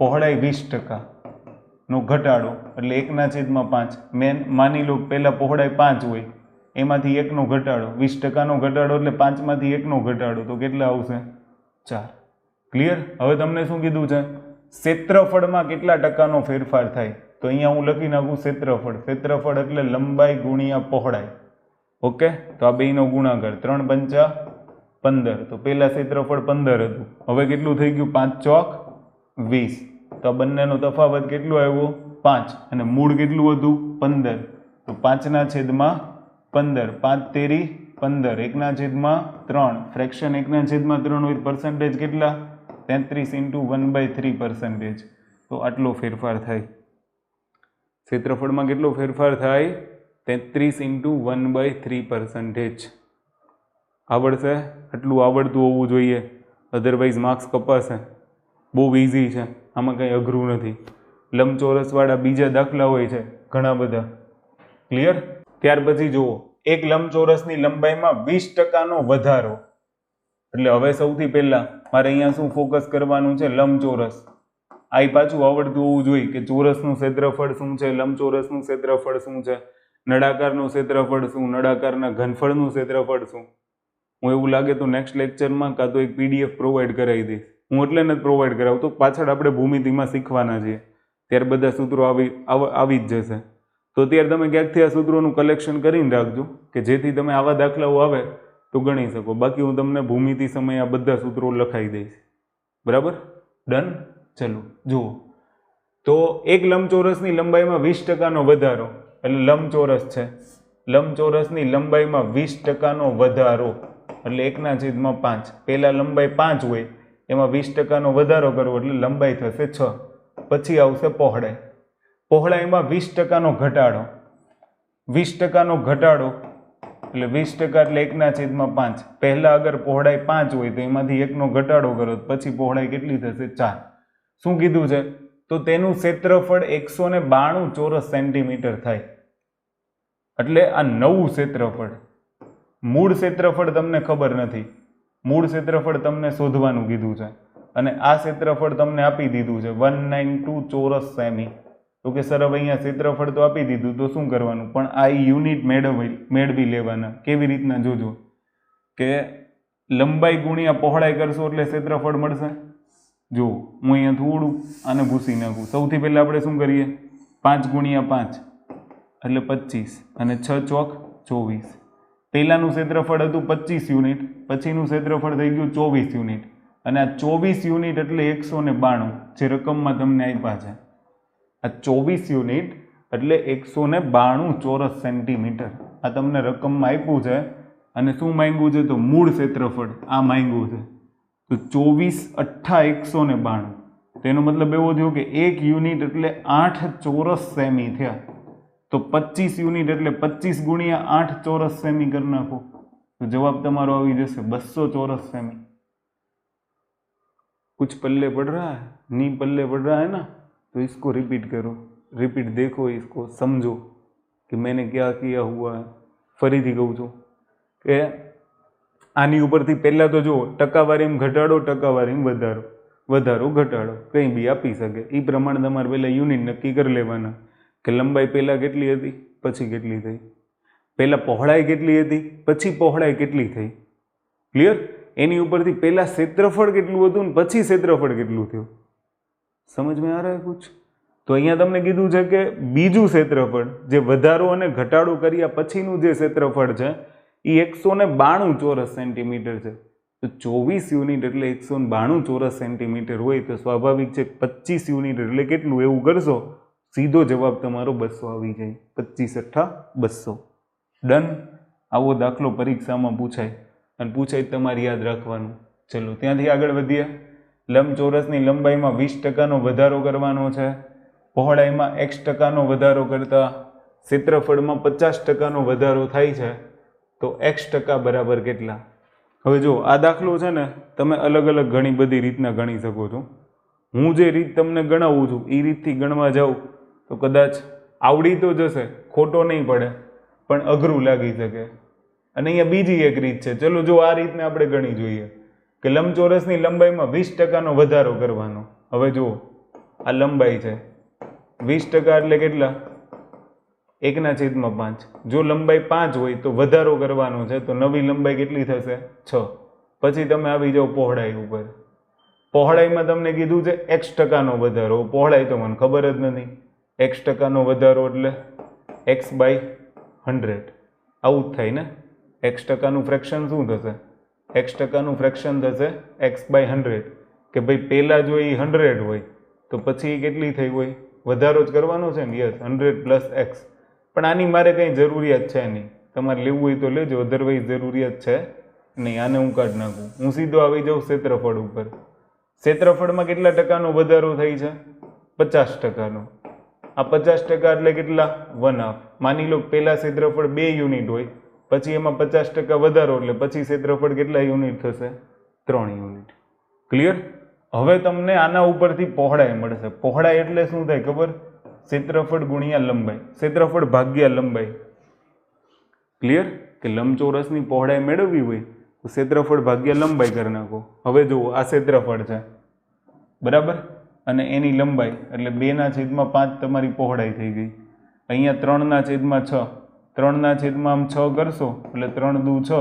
પહોળાઈ 20%નો ઘટાડો એટલે 1/5. મેં માની લો પહેલાં પહોળાઈ 5 હોય, એમાંથી 1નો ઘટાડો, 20%નો ઘટાડો એટલે 5માંથી 1નો ઘટાડો, તો કેટલા આવશે? 4. ક્લિયર? હવે તમને શું કીધું છે? ક્ષેત્રફળમાં કેટલા ટકાનો ફેરફાર થાય? તો અહીંયા હું લખી નાખું ક્ષેત્રફળ એટલે લંબાઈ ગુણ્યા પહોળાઈ. ઓકે, તો આ બેયનો ગુણાકાર 3 × 5 = 15. તો પહેલા ક્ષેત્રફળ 15 હતું, હવે કેટલું થઈ ગયું? 5 ચોક 20. તો આ બંનેનો તફાવત કેટલો આવ્યો? 5. અને મૂળ કેટલું હતું? 15. તો 5/15, 5 તેરી 15, 1/3. ફ્રેક્શન 1/3 હોય, પર્સન્ટેજ કેટલા? 33 × 1/3%. તો આટલો ફેરફાર થાય. ક્ષેત્રફળમાં કેટલો ફેરફાર થાય? 33 × 1/3%. આવડશે? આટલું આવડતું હોવું જોઈએ, અધરવાઇઝ માર્ક્સ કપાશે. બહુ ઇઝી છે, આમાં કંઈ અઘરું નથી. લંબચોરસવાળા બીજા દાખલા હોય છે ઘણા બધા. ક્લિયર? ત્યાર પછી જુઓ, એક લંબચોરસની લંબાઈમાં 20% વધારો. એટલે હવે સૌથી પહેલા મારે અહીંયા શું ફોકસ કરવાનું છે? લંબચોરસ. આ પાછું આવડતું હોવું જોઈએ કે ચોરસનું ક્ષેત્રફળ શું છે, લંબચોરસનું ક્ષેત્રફળ શું છે, નળાકારનું ક્ષેત્રફળ શું, નળાકારના ઘનફળનું ક્ષેત્રફળ શું. હું એવું લાગે તો નેક્સ્ટ લેક્ચરમાં કાં તો એક PDF પ્રોવાઈડ કરાવી દઈશ. હું એટલે નથી પ્રોવાઈડ કરાવતો, પાછળ આપણે ભૂમિતિમાં શીખવાના છીએ, ત્યારે બધા સૂત્રો આવી જ જશે. તો ત્યારે તમે ક્યાંકથી આ સૂત્રોનું કલેક્શન કરીને રાખજો કે જેથી તમે આવા દાખલાઓ આવે તો ગણી શકો. બાકી હું તમને ભૂમિતિ સમયે આ બધા સૂત્રો લખાઈ દઈશ. બરાબર? ડન? ચલો જુઓ. તો એક લંબચોરસની લંબાઈમાં 20%નો વધારો, એટલે લંબચોરસ છે, લંબચોરસની લંબાઈમાં 20%નો વધારો એટલે 1/5. પહેલા લંબાઈ 5 હોય, એમાં 20%નો વધારો કરવો એટલે લંબાઈ થશે 6. પછી આવશે પહોળાઈ. પહોળાઈમાં 20%નો ઘટાડો. 20%નો ઘટાડો એટલે 20% એટલે 1/5. પહેલા અગર પહોળાઈ 5 હોય તો એમાંથી 1નો ઘટાડો કરો પછી પહોળાઈ કેટલી થશે? 4. શું કીધું છે? તો તેનું ક્ષેત્રફળ 192 ચોરસ સેન્ટીમીટર થાય. એટલે આ નવું ક્ષેત્રફળ. મૂળ ક્ષેત્રફળ તમને ખબર નથી, મૂળ ક્ષેત્રફળ તમને શોધવાનું કીધું છે અને આ ક્ષેત્રફળ તમને આપી દીધું છે 192 ચોરસ સેમી. તો કે સર હવે અહીંયા ક્ષેત્રફળ તો આપી દીધું, તો શું કરવાનું? પણ આ યુનિટ મેળવી લેવાના. કેવી રીતના? જોજો કે લંબાઈ ગુણ્યા પહોળાઈ કરશો એટલે ક્ષેત્રફળ મળશે. જો હું અહીંયા થોડું આને ભૂસી નાખું. સૌથી પહેલા આપણે શું કરીએ? 5 × 5 એટલે 25 અને 6 ચોક 24. પહેલાનું ક્ષેત્રફળ હતું 25 યુનિટ, પછીનું ક્ષેત્રફળ થઈ ગયું 24 યુનિટ અને આ 24 યુનિટ એટલે 192 જે રકમમાં તમને આપ્યા છે. આ 24 યુનિટ એટલે 192 ચોરસ સેન્ટીમીટર આ તમને રકમમાં આપ્યું છે. અને શું માંગ્યું છે? તો મૂળ ક્ષેત્રફળ આ માંગ્યું છે. તો 24 × 8 192. તેનો મતલબ એવો થયો કે 1 યુનિટ એટલે 8 ચોરસ સેમી થયા. તો 25 યુનિટ એટલે 25 × 8 ચોરસ સેમી કરી નાખો તો જવાબ તમારો આવી જશે 200 ચોરસ સેમી. कुछ पल्ले पड़ रहा है? नहीं पल्ले पड़ रहा है ना? तो इसको रिपीट करो, रिपीट देखो, इसको समझो कि मैंने क्या किया हुआ है. ફરીથી કહું છું કે આની ઉપરથી પહેલાં તો જુઓ, ટકાવારીમાં ઘટાડો, ટકાવારીમાં વધારો, વધારો ઘટાડો કંઈ બી આપી શકે. એ પ્રમાણે તમારે પહેલાં યુનિટ નક્કી કરી લેવાના કે લંબાઈ પહેલાં કેટલી હતી, પછી કેટલી થઈ, પહેલાં પહોળાઈ કેટલી હતી, પછી પહોળાઈ કેટલી થઈ. ક્લિયર? એની ઉપરથી પહેલાં ક્ષેત્રફળ કેટલું હતું ને પછી ક્ષેત્રફળ કેટલું થયું. સમજ મેં આ રહા કુછ? તો અહીંયા તમને કીધું છે કે બીજું ક્ષેત્રફળ જે વધારો અને ઘટાડો કર્યા પછીનું જે ક્ષેત્રફળ છે એ 192 ચોરસ સેન્ટીમીટર છે. તો 24 યુનિટ એટલે 192 ચોરસ સેન્ટીમીટર હોય તો સ્વાભાવિક છે 25 યુનિટ એટલે કેટલું? એવું કરશો સીધો જવાબ તમારો 200 આવી જાય. 25 × 200. ડન? આવો દાખલો પરીક્ષામાં પૂછાય અને પૂછાય તમારે યાદ રાખવાનું. ચલો ત્યાંથી આગળ વધીએ. લંબચોરસની લંબાઈમાં 20%નો વધારો કરવાનો છે, પહોળાઈમાં x% વધારો કરતા ક્ષેત્રફળમાં 50%નો વધારો થાય છે. તો x% બરાબર કેટલા? હવે જો આ દાખલો છે ને તમે અલગ અલગ ઘણી બધી રીતના ગણી શકો છો. હું જે રીત તમને ગણાવું છું એ રીતથી ગણવા જાઉં તો કદાચ આવડી તો જશે, ખોટો નહીં પડે, પણ અઘરું લાગી શકે. અને અહીંયા બીજી એક રીત છે. ચલો જો આ રીતને આપણે ગણી જોઈએ કે લંબચોરસની લંબાઈમાં 20%નો વધારો કરવાનો. હવે જુઓ આ લંબાઈ છે, 20% એટલે કેટલા? 1/5. જો લંબાઈ 5 હોય તો વધારો કરવાનો છે તો નવી લંબાઈ કેટલી થશે? 6. પછી તમે આવી જાઓ પહોળાઈ ઉપર. પહોળાઈમાં તમને કીધું છે x%નો વધારો. પહોળાઈ તો મને ખબર જ નથી. x%નો વધારો એટલે x/100. આવું જ થાય ને? x%નું ફ્રેક્શન શું થશે? x%નું ફ્રેક્શન થશે x/100. કે ભાઈ પહેલાં જો એ 100 હોય તો પછી કેટલી થઈ હોય? વધારો જ કરવાનો છે ને? Yes, 100 + x. પણ આની મારે કંઈ જરૂરિયાત છે નહીં. તમારે લેવું હોય તો લેજો, અધરવાઇઝ જરૂરિયાત છે નહીં. આને હું કાઢી નાખું. હું સીધો આવી જાઉં ક્ષેત્રફળ ઉપર. ક્ષેત્રફળમાં કેટલા ટકાનો વધારો થઈ છે? 50%નો. આ 50% એટલે કેટલા? 1/2. માની લો પહેલા ક્ષેત્રફળ 2 યુનિટ હોય, પછી એમાં 50% વધારો એટલે પછી ક્ષેત્રફળ કેટલા યુનિટ થશે? 3 યુનિટ. ક્લિયર? હવે તમને આના ઉપરથી પહોળાઈ મળશે. પહોળાઈ એટલે શું થાય ખબર? ક્ષેત્રફળ ગુણ્યા લંબાઈ, ક્ષેત્રફળ ભાગ્યા લંબાઈ. ક્લિયર? કે લંબચોરસની પહોળાઈ મેળવવી હોય તો ક્ષેત્રફળ ભાગ્યા લંબાઈ કરી નાખો. હવે જુઓ આ ક્ષેત્રફળ છે બરાબર, અને એની લંબાઈ એટલે 2/5 તમારી પહોળાઈ થઈ ગઈ. અહીંયા 3/6, 3/6 કરશો એટલે 3 દુ 6,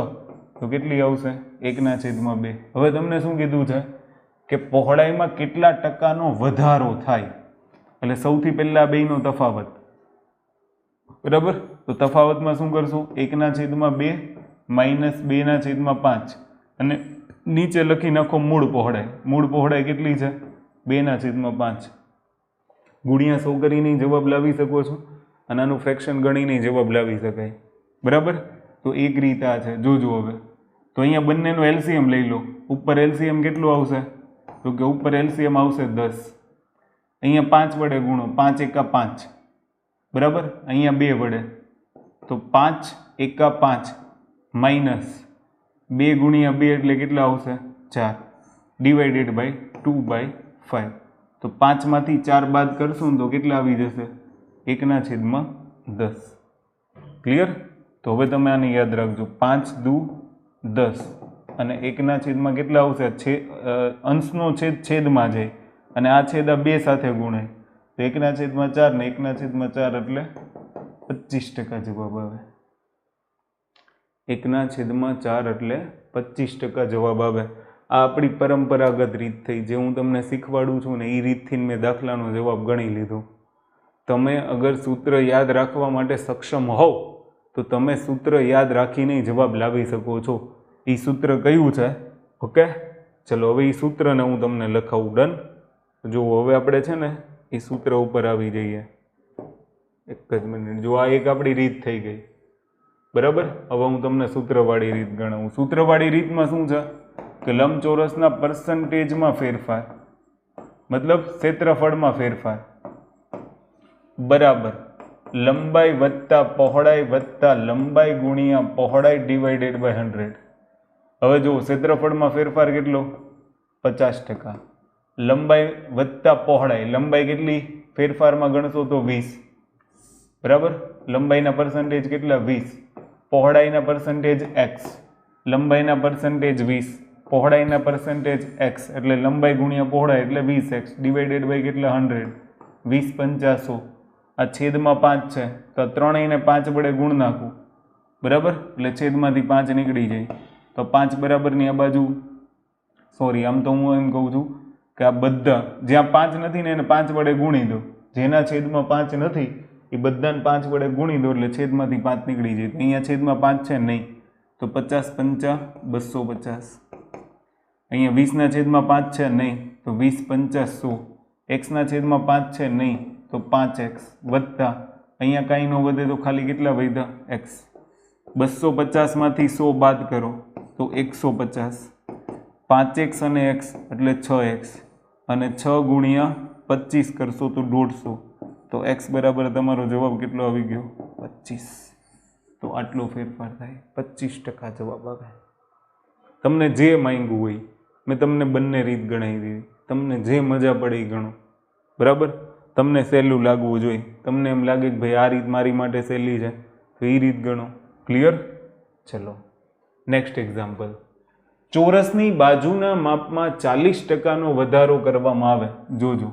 તો કેટલી આવશે? 1/2. હવે તમને શું કીધું છે કે પહોળાઈમાં કેટલા ટકાનો વધારો થાય, એટલે સૌથી પહેલા બેયનો તફાવત બરાબર. તો તફાવતમાં શું કરશું? 1/2 માઇનસ 2/5 અને નીચે લખી નાખો મૂળ પહોળાઈ. મૂળ પહોળાઈ કેટલી છે? 2/5. ગુણ્યા 100 કરીને જવાબ લાવી શકો છો, અને આનું ફ્રેક્શન ગણીને જવાબ લાવી શકાય બરાબર. તો એક રીત આ છે. જોજો હવે તો અહીંયા બંનેનો એલસીએમ લઈ લો. ઉપર એલસીએમ કેટલું આવશે? તો કે ઉપર એલસીએમ આવશે 10. અહીંયા 5 વડે ગુણો, 5 એકા 5 બરાબર. અહીંયા 2 વડે, તો 5 એકા 5 માઇનસ 2 ગુણ્યા 2 એટલે કેટલા આવશે? 4 ડિવાઇડેડ બાય 2/5. તો 5માંથી 4 બાદ કરશું તો કેટલા આવી જશે? 1/10. ક્લિયર? તો હવે તમે આને યાદ રાખજો. 5 દુ 10 અને 1/માં કેટલા આવશે? અંશનો છેદ છેદમાં જાય અને આ છેદ આ 2 સાથે ગુણાય તો 1/4 ને 1/4 એટલે 25% જવાબ આવે. 1/4 એટલે 25% જવાબ આવે. આ આપણી પરંપરાગત રીત થઈ, જે હું તમને શીખવાડું છું ને એ રીતથી મેં દાખલાનો જવાબ ગણી લીધો. તમે અગર સૂત્ર યાદ રાખવા માટે સક્ષમ હોવ તો તમે સૂત્ર યાદ રાખીને જવાબ લાવી શકો છો. એ સૂત્ર કયું છે? ઓકે, ચલો હવે એ સૂત્રને હું તમને લખાવું. ડન? જો હવે આપણે છે ને એ સૂત્ર ઉપર આવી જઈએ. એક જ મિનિટ. જો આ એક આપણી રીત થઈ ગઈ બરાબર. હવે હું તમને સૂત્રવાળી રીત ગણાવું. સૂત્રવાળી રીતમાં શું છે કે લંબચોરસના પર્સન્ટેજમાં ફેરફાર, મતલબ ક્ષેત્રફળમાં ફેરફાર બરાબર લંબાઈ વત્તા પહોળાઈ વત્તા લંબાઈ ગુણ્યા પહોળાઈ ડિવાઇડેડ બાય 100. હવે જો ક્ષેત્રફળમાં ફેરફાર કેટલો? 50%. લંબાઈ વત્તા પહોળાઈ, લંબાઈ કેટલી ફેરફારમાં ગણશો તો 20 બરાબર. લંબાઈના પર્સન્ટેજ કેટલા? 20. પહોળાઈના પર્સન્ટેજ x, લંબાઈના પર્સન્ટેજ 20, પહોળાઈના પર્સન્ટેજ x એટલે લંબાઈ ગુણ્યા પહોળાઈ એટલે 20x ડિવાઇડેડ બાય કેટલા? 100. 20 × 100. આ છેદમાં 5 છે તો ત્રણેયને 5 વડે ગુણ નાખું બરાબર, એટલે છેદમાંથી 5 નીકળી જાય. તો 5 બરાબરની આ બાજુ, સોરી આમ તો હું એમ કહું છું કે આ બધા જ્યાં 5 નથી ને એને 5 વડે ગુણી દો. જેના છેદમાં 5 નથી એ બધાને 5 વડે ગુણી દો એટલે છેદમાંથી 5 નીકળી જાય. અહીંયા છેદમાં 5 છે નહીં તો 50 × 5 250. અહીંયા 20ના છેદમાં 5 છે નહીં તો 20 × 5 100. એક્સના છેદમાં 5 છે નહીં તો 5x વત્તા અહીંયા કાંઈ ન વધે તો ખાલી કેટલા વધ્યા? x. 250માંથી 100 બાદ કરો તો 150. 5x અને x એટલે 6x અને 6 ગુણ્યા 25 કરશો તો 150. તો x બરાબર તમારો જવાબ કેટલો આવી ગયો? 25. તો આટલો ફેરફાર થાય, 25% જવાબ આવે. તમને જે માંગ્યું હોય મેં તમને બંને રીત ગણાવી દીધી. તમને જે મજા પડે એ ગણો બરાબર. તમને સહેલું લાગવું જોઈએ. તમને એમ લાગે કે ભાઈ આ રીત મારી માટે સહેલી છે તો એ રીત ગણો. ક્લિયર? ચલો નેક્સ્ટ એક્ઝામ્પલ. ચોરસની બાજુના માપમાં 40%નો વધારો કરવામાં આવે. જોજો,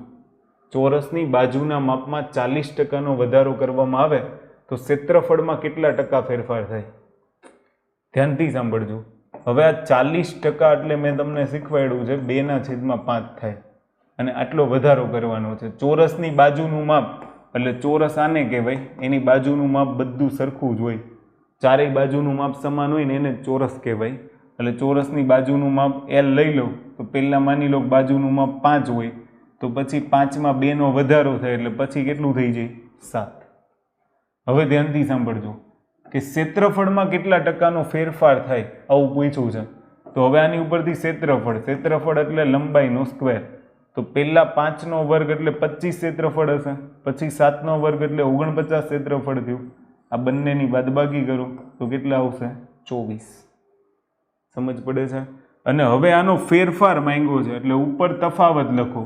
ચોરસની બાજુના માપમાં 40%નો વધારો કરવામાં આવે તો ક્ષેત્રફળમાં કેટલા ટકા ફેરફાર થાય? ધ્યાનથી સાંભળજો. હવે આ 40% એટલે મેં તમને શીખવાડ્યું છે 2/5 થાય અને આટલો વધારો કરવાનો છે. ચોરસની બાજુનું માપ એટલે ચોરસ આને કહેવાય, એની બાજુનું માપ બધું સરખું જ હોય. ચારેય બાજુનું માપ સમાન હોય ને એને ચોરસ કહેવાય. એટલે ચોરસની બાજુનું માપ L લઈ લો તો પહેલાં માની લો બાજુનું માપ 5 હોય તો પછી 5માં 2નો વધારો થાય એટલે પછી કેટલું થઈ જાય? 7. હવે ધ્યાનથી સાંભળજો કે ક્ષેત્રફળમાં કેટલા ટકાનો ફેરફાર થાય આવું પૂછ્યું છે. તો હવે આની ઉપરથી ક્ષેત્રફળ, ક્ષેત્રફળ એટલે લંબાઈનો સ્ક્વેર. તો પહેલાં 5નો વર્ગ એટલે 25 ક્ષેત્રફળ હશે, પછી 7નો વર્ગ એટલે 49 ક્ષેત્રફળ થયું. આ બંનેની બાદબાકી કરો તો કેટલા આવશે? 24. સમજ પડે છે? અને હવે આનો ફેરફાર માંગ્યો છે એટલે ઉપર તફાવત લખો.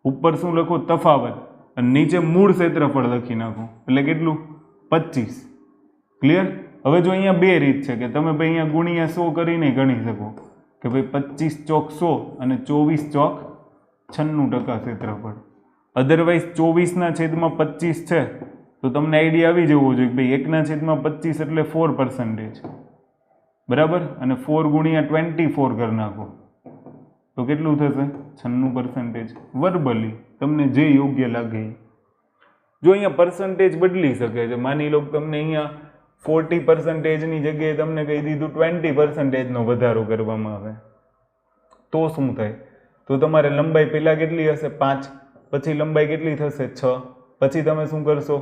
ઉપર શું લખો? તફાવત. અને નીચે મૂળ ક્ષેત્રફળ લખી નાખો એટલે કેટલું? 25. ક્લિયર? હવે જો અહીંયા બે રીત છે કે તમે ભાઈ અહીંયા ગુણ્યા 100 કરીને ગણી શકો કે ભાઈ 25 ચોક 100 અને 24 ચોક 96% ક્ષેત્રફળ. અધરવાઇઝ 24/25 છે તો તમને આઈડિયા આવી જવો જોઈએ કે ભાઈ 1/25 એટલે 4%. બરાબર, અને 4 ગુણ્યા 24 કરી નાખો તો કેટલું થશે? 96%. વર્બલી તમને જે યોગ્ય લાગે. જો અહીંયા પર્સન્ટેજ બદલી શકે છે, માની લો તમને અહીંયા 40%ની જગ્યાએ તમને કહી દીધું 20%નો વધારો કરવામાં આવે તો શું થાય? તો તમારે લંબાઈ પહેલા કેટલી હશે? 5, પછી લંબાઈ કેટલી થશે? 6, પછી તમે શું કરશો?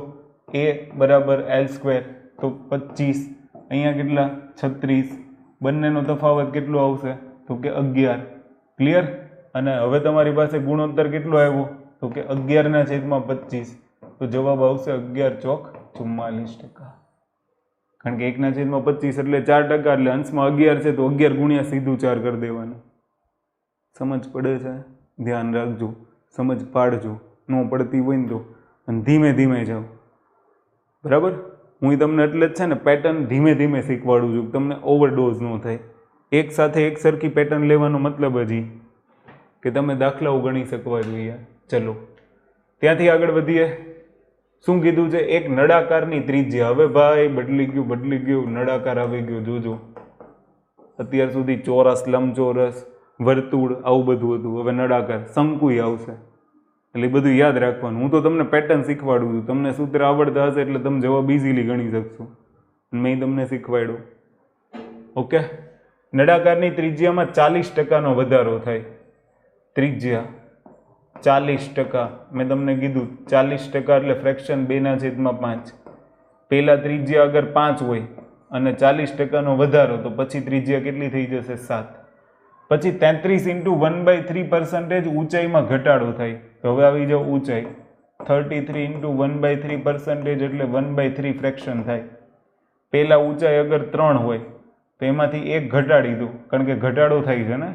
a બરાબર l², તો 25, અહીંયા કેટલા? 36, બંનેનો તફાવત કેટલો આવશે? તો કે 11. ક્લિયર? અને હવે તમારી પાસે ગુણોત્તર કેટલો આવ્યો? તો કે 11/25, તો જવાબ આવશે 11 ચોક 44%. કારણ કે 1/25 એટલે 4%, એટલે અંશમાં 11 છે તો 11 ગુણ્યા સીધું 4 કરી દેવાનું. સમજ પડે છે? ધ્યાન રાખજો, સમજ પાડજો, ન પડતી હોય ને તો, અને ધીમે ધીમે જાઓ. બરાબર, હું તમને એટલે જ છે ને પેટર્ન ધીમે ધીમે શીખવાડું છું, તમને ઓવરડોઝ ન થાય. એક સાથે એક સરખી પેટર્ન લેવાનો મતલબ જ કે તમે દાખલાઓ ગણી શકવા જોઈએ. ચલો ત્યાંથી આગળ વધીએ. શું કીધું છે? એક નળાકારની ત્રિજ્યા. હવે ભાઈ બદલી ગયું, નળાકાર આવી ગયો. જોજો, અત્યાર સુધી ચોરસ, લંબચોરસ, વર્તુળ આવું બધું હતું, હવે નળાકાર, શંકુય આવશે. એટલે બધું યાદ રાખવાનું. હું તો તમને પેટર્ન શીખવાડું છું, તમને સૂત્ર આવડતા હશે એટલે તમે જવાબ ઇઝીલી ગણી શકશો. મેં તમને શીખવાડ્યું. ઓકે, નળાકારની ત્રિજ્યામાં 40%નો વધારો થાય. ત્રિજ્યા 40%, મેં તમને કીધું 40% એટલે ફ્રેક્શન 2/5. પહેલા ત્રિજ્યા અગર 5 હોય અને 40%નો વધારો, તો પછી ત્રિજ્યા કેટલી થઈ જશે? 7. પછી 33 × 1/3% ઊંચાઈમાં ઘટાડો થાય. તો હવે આવી જાઓ ઊંચાઈ, 33 × 1/3% એટલે 1/3 ફ્રેક્શન થાય. પહેલા ઊંચાઈ અગર 3 હોય તો એમાંથી 1 ઘટાડી દો, કારણ કે ઘટાડો થાય છે ને,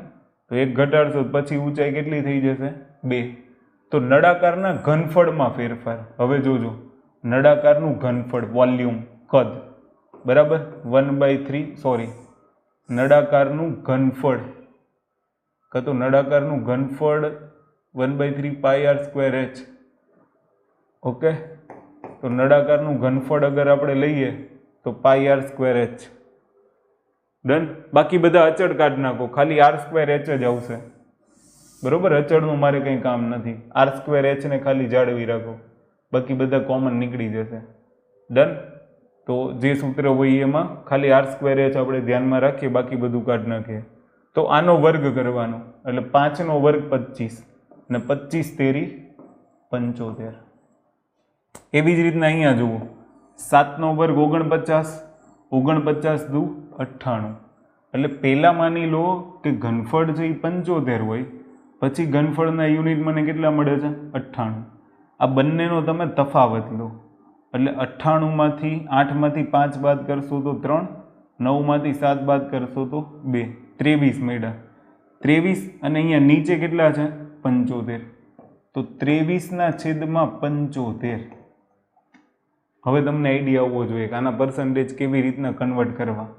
તો 1 ઘટાડશો પછી ઊંચાઈ કેટલી થઈ જશે? 2. તો નળાકારના ઘનફળમાં ફેરફાર. હવે જોજો, નળાકારનું ઘનફળ, વોલ્યુમ, કદ, બરાબર, 1/3, નળાકારનું ઘનફળ, કાં તો નળાકારનું ઘનફળ 1/3 πr²h. ઓકે, તો નળાકારનું ઘનફળ અગર આપણે લઈએ તો πr²h. ડન. બાકી બધા અચળ કાઢ નાખો, ખાલી r²h જ આવશે. બરોબર, અચળનું મારે કંઈ કામ નથી. r²h ને ખાલી જાળવી રાખો, બાકી બધા કોમન નીકળી જશે. ડન. તો જે સૂત્ર હોય એમાં ખાલી r²h આપણે ધ્યાનમાં રાખીએ, બાકી બધું કાઢ નાખીએ. તો આનો વર્ગ કરવાનો, એટલે 5નો વર્ગ 25 અને 25 તેરી 75. એવી જ રીતના અહીંયા જુઓ, 7નો વર્ગ 49, 49 દુ 98. એટલે પહેલાં માની લો કે ઘનફળ છે એ 75 હોય, પછી ઘનફળના યુનિટ મને કેટલા મળે છે? 98. આ બંનેનો તમે તફાવત લો, એટલે 98માંથી 8માંથી 5 બાદ કરશો તો 3, 9માંથી 7 બાદ કરશો તો 2, 23 મળ્યા. 23 અને અહીંયા નીચે કેટલા છે? 75. તો 23/75. હવે તમને આઈડિયા આવવો જોઈએ કે આના પર્સન્ટેજ કેવી રીતના કન્વર્ટ કરવા.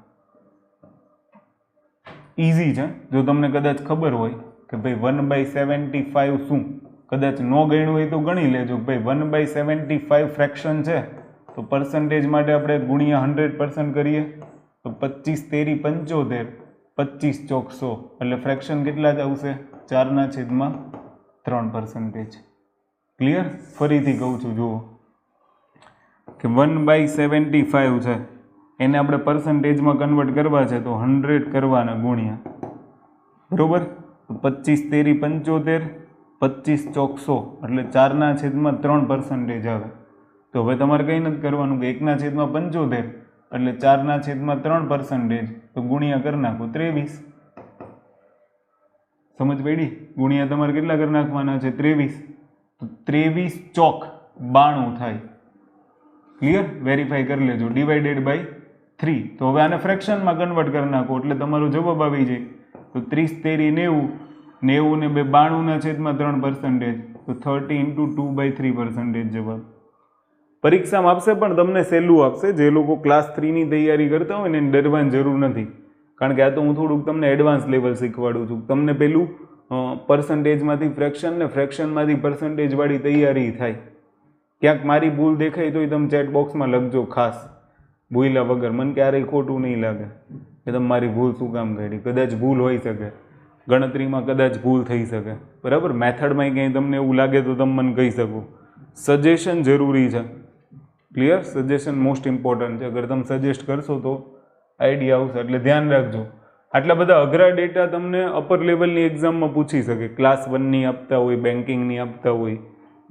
ઇઝી છે. જો તમને કદાચ ખબર હોય કે ભાઈ 1/75 શું, કદાચ ન ગણ્યું હોય તો ગણી લેજો. ભાઈ 1/75 ફ્રેક્શન છે તો પર્સન્ટેજ માટે આપણે ગુણ્યા 100% કરીએ તો 25 તેરી 75, 25 ચોક 100, એટલે ફ્રેક્શન કેટલા જ આવશે? 4/3%. ક્લિયર? ફરીથી કહું છું, જુઓ કે 1/75 છે, એને આપણે પર્સન્ટેજમાં કન્વર્ટ કરવા છે તો 100 કરવાના ગુણ્યા, બરોબર, 25 તેરી 75, 25 ચોક 100, એટલે 4/3% આવે. તો હવે તમારે કંઈ નથી કરવાનું કે 1/75 એટલે 4/3%, તો ગુણ્યા કરી નાખો 23. સમજ પડી? ગુણ્યા તમારે કેટલા કરી નાખવાના છે? 23. તો 23 ચોક 92 થાય. ક્લિયર? વેરીફાઈ કરી લેજો. Divided by 3. તો હવે આને ફ્રેક્શનમાં કન્વર્ટ કરી નાખો એટલે તમારો જવાબ આવી જાય. તો 30 તેરી 90, 90 ને 92/3%, તો 30 × 2/3% જવાબ. પરીક્ષામાં આપશે પણ તમને સહેલું આપશે. જે લોકો ક્લાસ 3ની તૈયારી કરતા હોય ને એને ડરવાની જરૂર નથી, કારણ કે આ તો હું થોડુંક તમને એડવાન્સ લેવલ શીખવાડું છું. તમને પેલું પર્સન્ટેજમાંથી ફ્રેક્શન ને ફ્રેક્શનમાંથી પર્સન્ટેજવાળી તૈયારી થાય. ક્યાંક મારી ભૂલ દેખાય તોય તમે ચેટ બોક્સમાં લખજો ખાસ, ભૂલ્યા વગર. મને ક્યારેય ખોટું નહીં લાગે કે તમે મારી ભૂલ શું કામ કરી. કદાચ ભૂલ હોઈ શકે, ગણતરીમાં કદાચ ભૂલ થઈ શકે, બરાબર. મેથડમાં ક્યાંય તમને એવું લાગે તો તમે મને કહી શકો. સજેશન જરૂરી છે, ક્લિયર. સજેશન મોસ્ટ ઇમ્પોર્ટન્ટ છે. અગર તમે સજેસ્ટ કરશો તો આઈડિયા આવશે, એટલે ધ્યાન રાખજો. આટલા બધા અઘરા ડેટા તમને અપર લેવલની એક્ઝામમાં પૂછી શકે. ક્લાસ 1ની આપતા હોય, બેન્કિંગની આપતા હોય.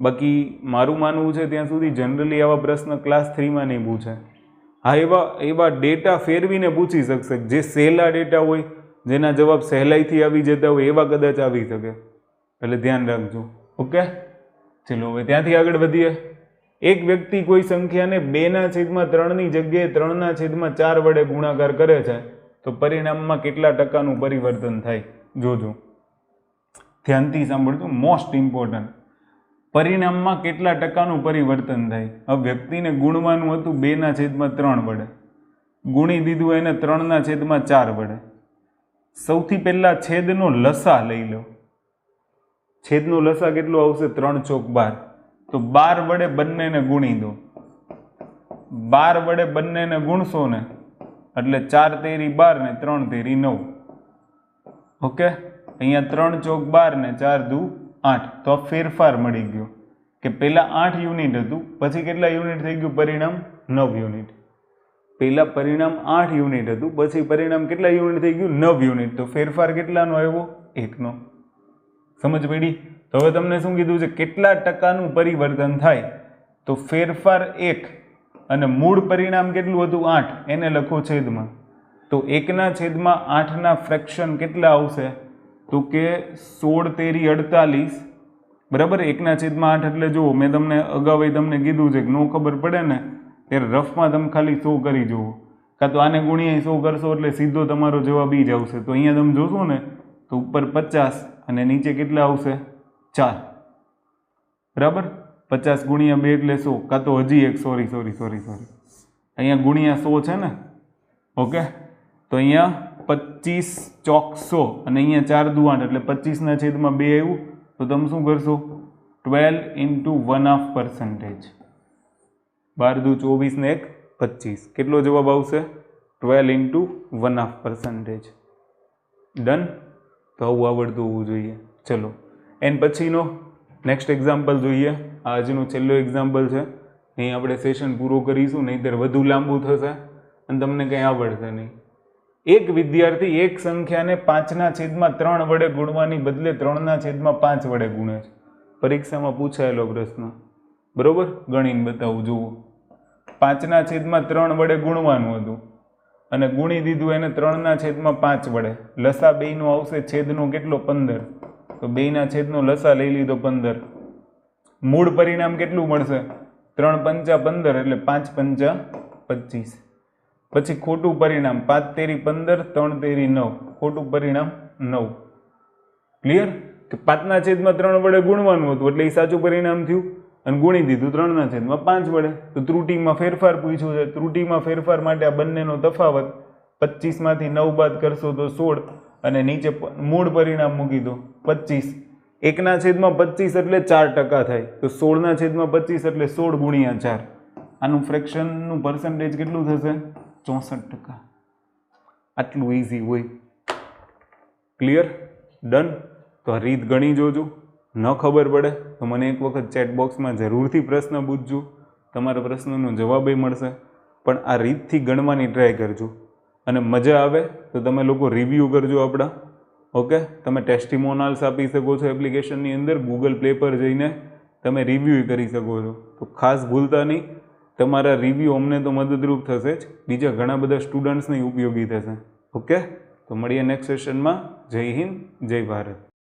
બાકી મારું માનવું છે ત્યાં સુધી જનરલી આવા પ્રશ્ન ક્લાસ 3માં નહીં પૂછે. હા, એવા ડેટા ફેરવીને પૂછી શકશે. જે સહેલા ડેટા હોય, જેના જવાબ સહેલાઈથી આવી જતા હોય, એવા કદાચ આવી શકે. એટલે ધ્યાન રાખજો. ઓકે, ચલો હવે ત્યાંથી આગળ વધીએ. એક વ્યક્તિ કોઈ સંખ્યાને 2/3ની જગ્યાએ 3/4 વડે ગુણાકાર કરે છે તો પરિણામમાં કેટલા ટકાનું પરિવર્તન થાય? જોજો, ધ્યાનથી સાંભળજો, મોસ્ટ ઇમ્પોર્ટન્ટ. પરિણામમાં કેટલા ટકાનું પરિવર્તન થાય? હવે વ્યક્તિને ગુણવાનું હતું 2/3 વડે, ગુણી દીધું એને 3/4 વડે. સૌથી પહેલા છેદનો લસા લઈ લો. છેદનો લસા કેટલો આવશે? 3 ચોક 12. તો 12 વડે બંનેને ગુણી દો. 12 વડે બંનેને ગુણશો ને એટલે 4 તેરી 12 ને 3 તેરી 9. ઓકે, અહીંયા 3 ચોક 12 ને 4 દુ 8. તો આ ફેરફાર મળી ગયો કે પહેલા 8 યુનિટ હતું, પછી કેટલા યુનિટ થઈ ગયું? પરિણામ 9 યુનિટ. પહેલા પરિણામ 8 યુનિટ હતું, પછી પરિણામ કેટલા યુનિટ થઈ ગયું? 9 યુનિટ. તો ફેરફાર કેટલાનો આવ્યો? 1નો. સમજ પડી? તો હવે તમને શું કીધું છે? કેટલા ટકાનું પરિવર્તન થાય? તો ફેરફાર 1 અને મૂળ પરિણામ કેટલું હતું? 8. એને લખો છેદમાં. તો 1/8ના ફ્રેક્શન કેટલા આવશે? તો કે 16 તેરી 48. બરાબર. 1/8 એટલે જુઓ, મેં તમને અગાઉ તમને કીધું છે કે નો ખબર પડે ને ત્યારે રફમાં તમે ખાલી 100 કરી જુઓ, કાં તો આને ગુણ્યા 100 કરશો એટલે સીધો તમારો જવાબ ઈ જ આવશે. તો અહીંયા તમે જોશો ને તો ઉપર 50 અને નીચે કેટલા આવશે? 4. બરાબર. 50 ગુણ્યા 2 એટલે 100, કાં તો હજી એક સોરી અહીંયા ગુણ્યા 100 છે ને. ઓકે, તો અહીંયા 25 ચોક 100 અને અહીંયા 4 દુ 8 એટલે 25/2 આવ્યું. તો તમે શું કરશો? 12 × 1/2%. 12 દુ 24 ને 1 25. કેટલો જવાબ આવશે? 12 × 1/2%. ડન. તો આવું આવડતું હોવું જોઈએ. ચલો, એન પછીનો નેક્સ્ટ એક્ઝામ્પલ જોઈએ. આજનું છેલ્લું એક્ઝામ્પલ છે. અહીં આપણે સેશન પૂરો કરીશું, નહીંતર વધુ લાંબુ થશે અને તમને કંઈ આવડશે નહીં. એક વિદ્યાર્થી એક સંખ્યાને 5/3 વડે ગુણવાની બદલે 3/5 વડે ગુણે છે. પરીક્ષામાં પૂછાયેલો પ્રશ્ન, બરોબર. ગણીને બતાવું, જુઓ. 5/3 વડે ગુણવાનું હતું અને ગુણી દીધું એને 3/5 વડે. લસા 2નો આવશે, છેદનો કેટલો? 15. તો 2/નો લસા લઈ લીધો 15. મૂળ પરિણામ કેટલું મળશે? 3 પંચા 15 એટલે 5 પંચા 25. પછી ખોટું પરિણામ 5 તેરી 15, 3 તેરી 9. ખોટું પરિણામ 9. ક્લિયર? કે 5/3 વડે ગુણવાનું હતું એટલે એ સાચું પરિણામ થયું અને ગુણી દીધું 3/5 વડે. તો ત્રુટીમાં ફેરફાર પૂછ્યું છે. ત્રુટીમાં ફેરફાર માટે આ બંનેનો તફાવત 25માંથી 9 બાદ કરશો તો 16 અને નીચે મૂળ પરિણામ મૂકી દો 25. 1/25 એટલે 4% થાય. તો 16/25 એટલે 16 ગુણ્યા 4. આનું ફ્રેક્શનનું પર્સન્ટેજ કેટલું થશે? 64%. આટલું ઇઝી હોય. ક્લિયર? ડન. તો આ રીત ગણી જોજો. ન ખબર પડે તો મને એક વખત ચેટ બોક્સમાં જરૂરથી પ્રશ્ન પૂછજો, તમારા પ્રશ્નનો જવાબે મળશે. પણ આ રીતથી ગણવાની ટ્રાય કરજો અને મજા આવે તો તમે લોકો રિવ્યૂ કરજો આપણા. ઓકે, તમે ટેસ્ટિમોનલ્સ આપી શકો છો એપ્લિકેશનની અંદર. ગૂગલ પ્લે પર જઈને તમે રિવ્યૂ કરી શકો છો. તો ખાસ ભૂલતા નહીં, તમારા રિવ્યૂ અમને તો મદદરૂપ થશે જ, બીજા ઘણા બધા સ્ટુડન્ટ્સને ઉપયોગી થશે. ઓકે, તો મળીએ નેક્સ્ટ સેશનમાં. જય હિન્દ, જય ભારત.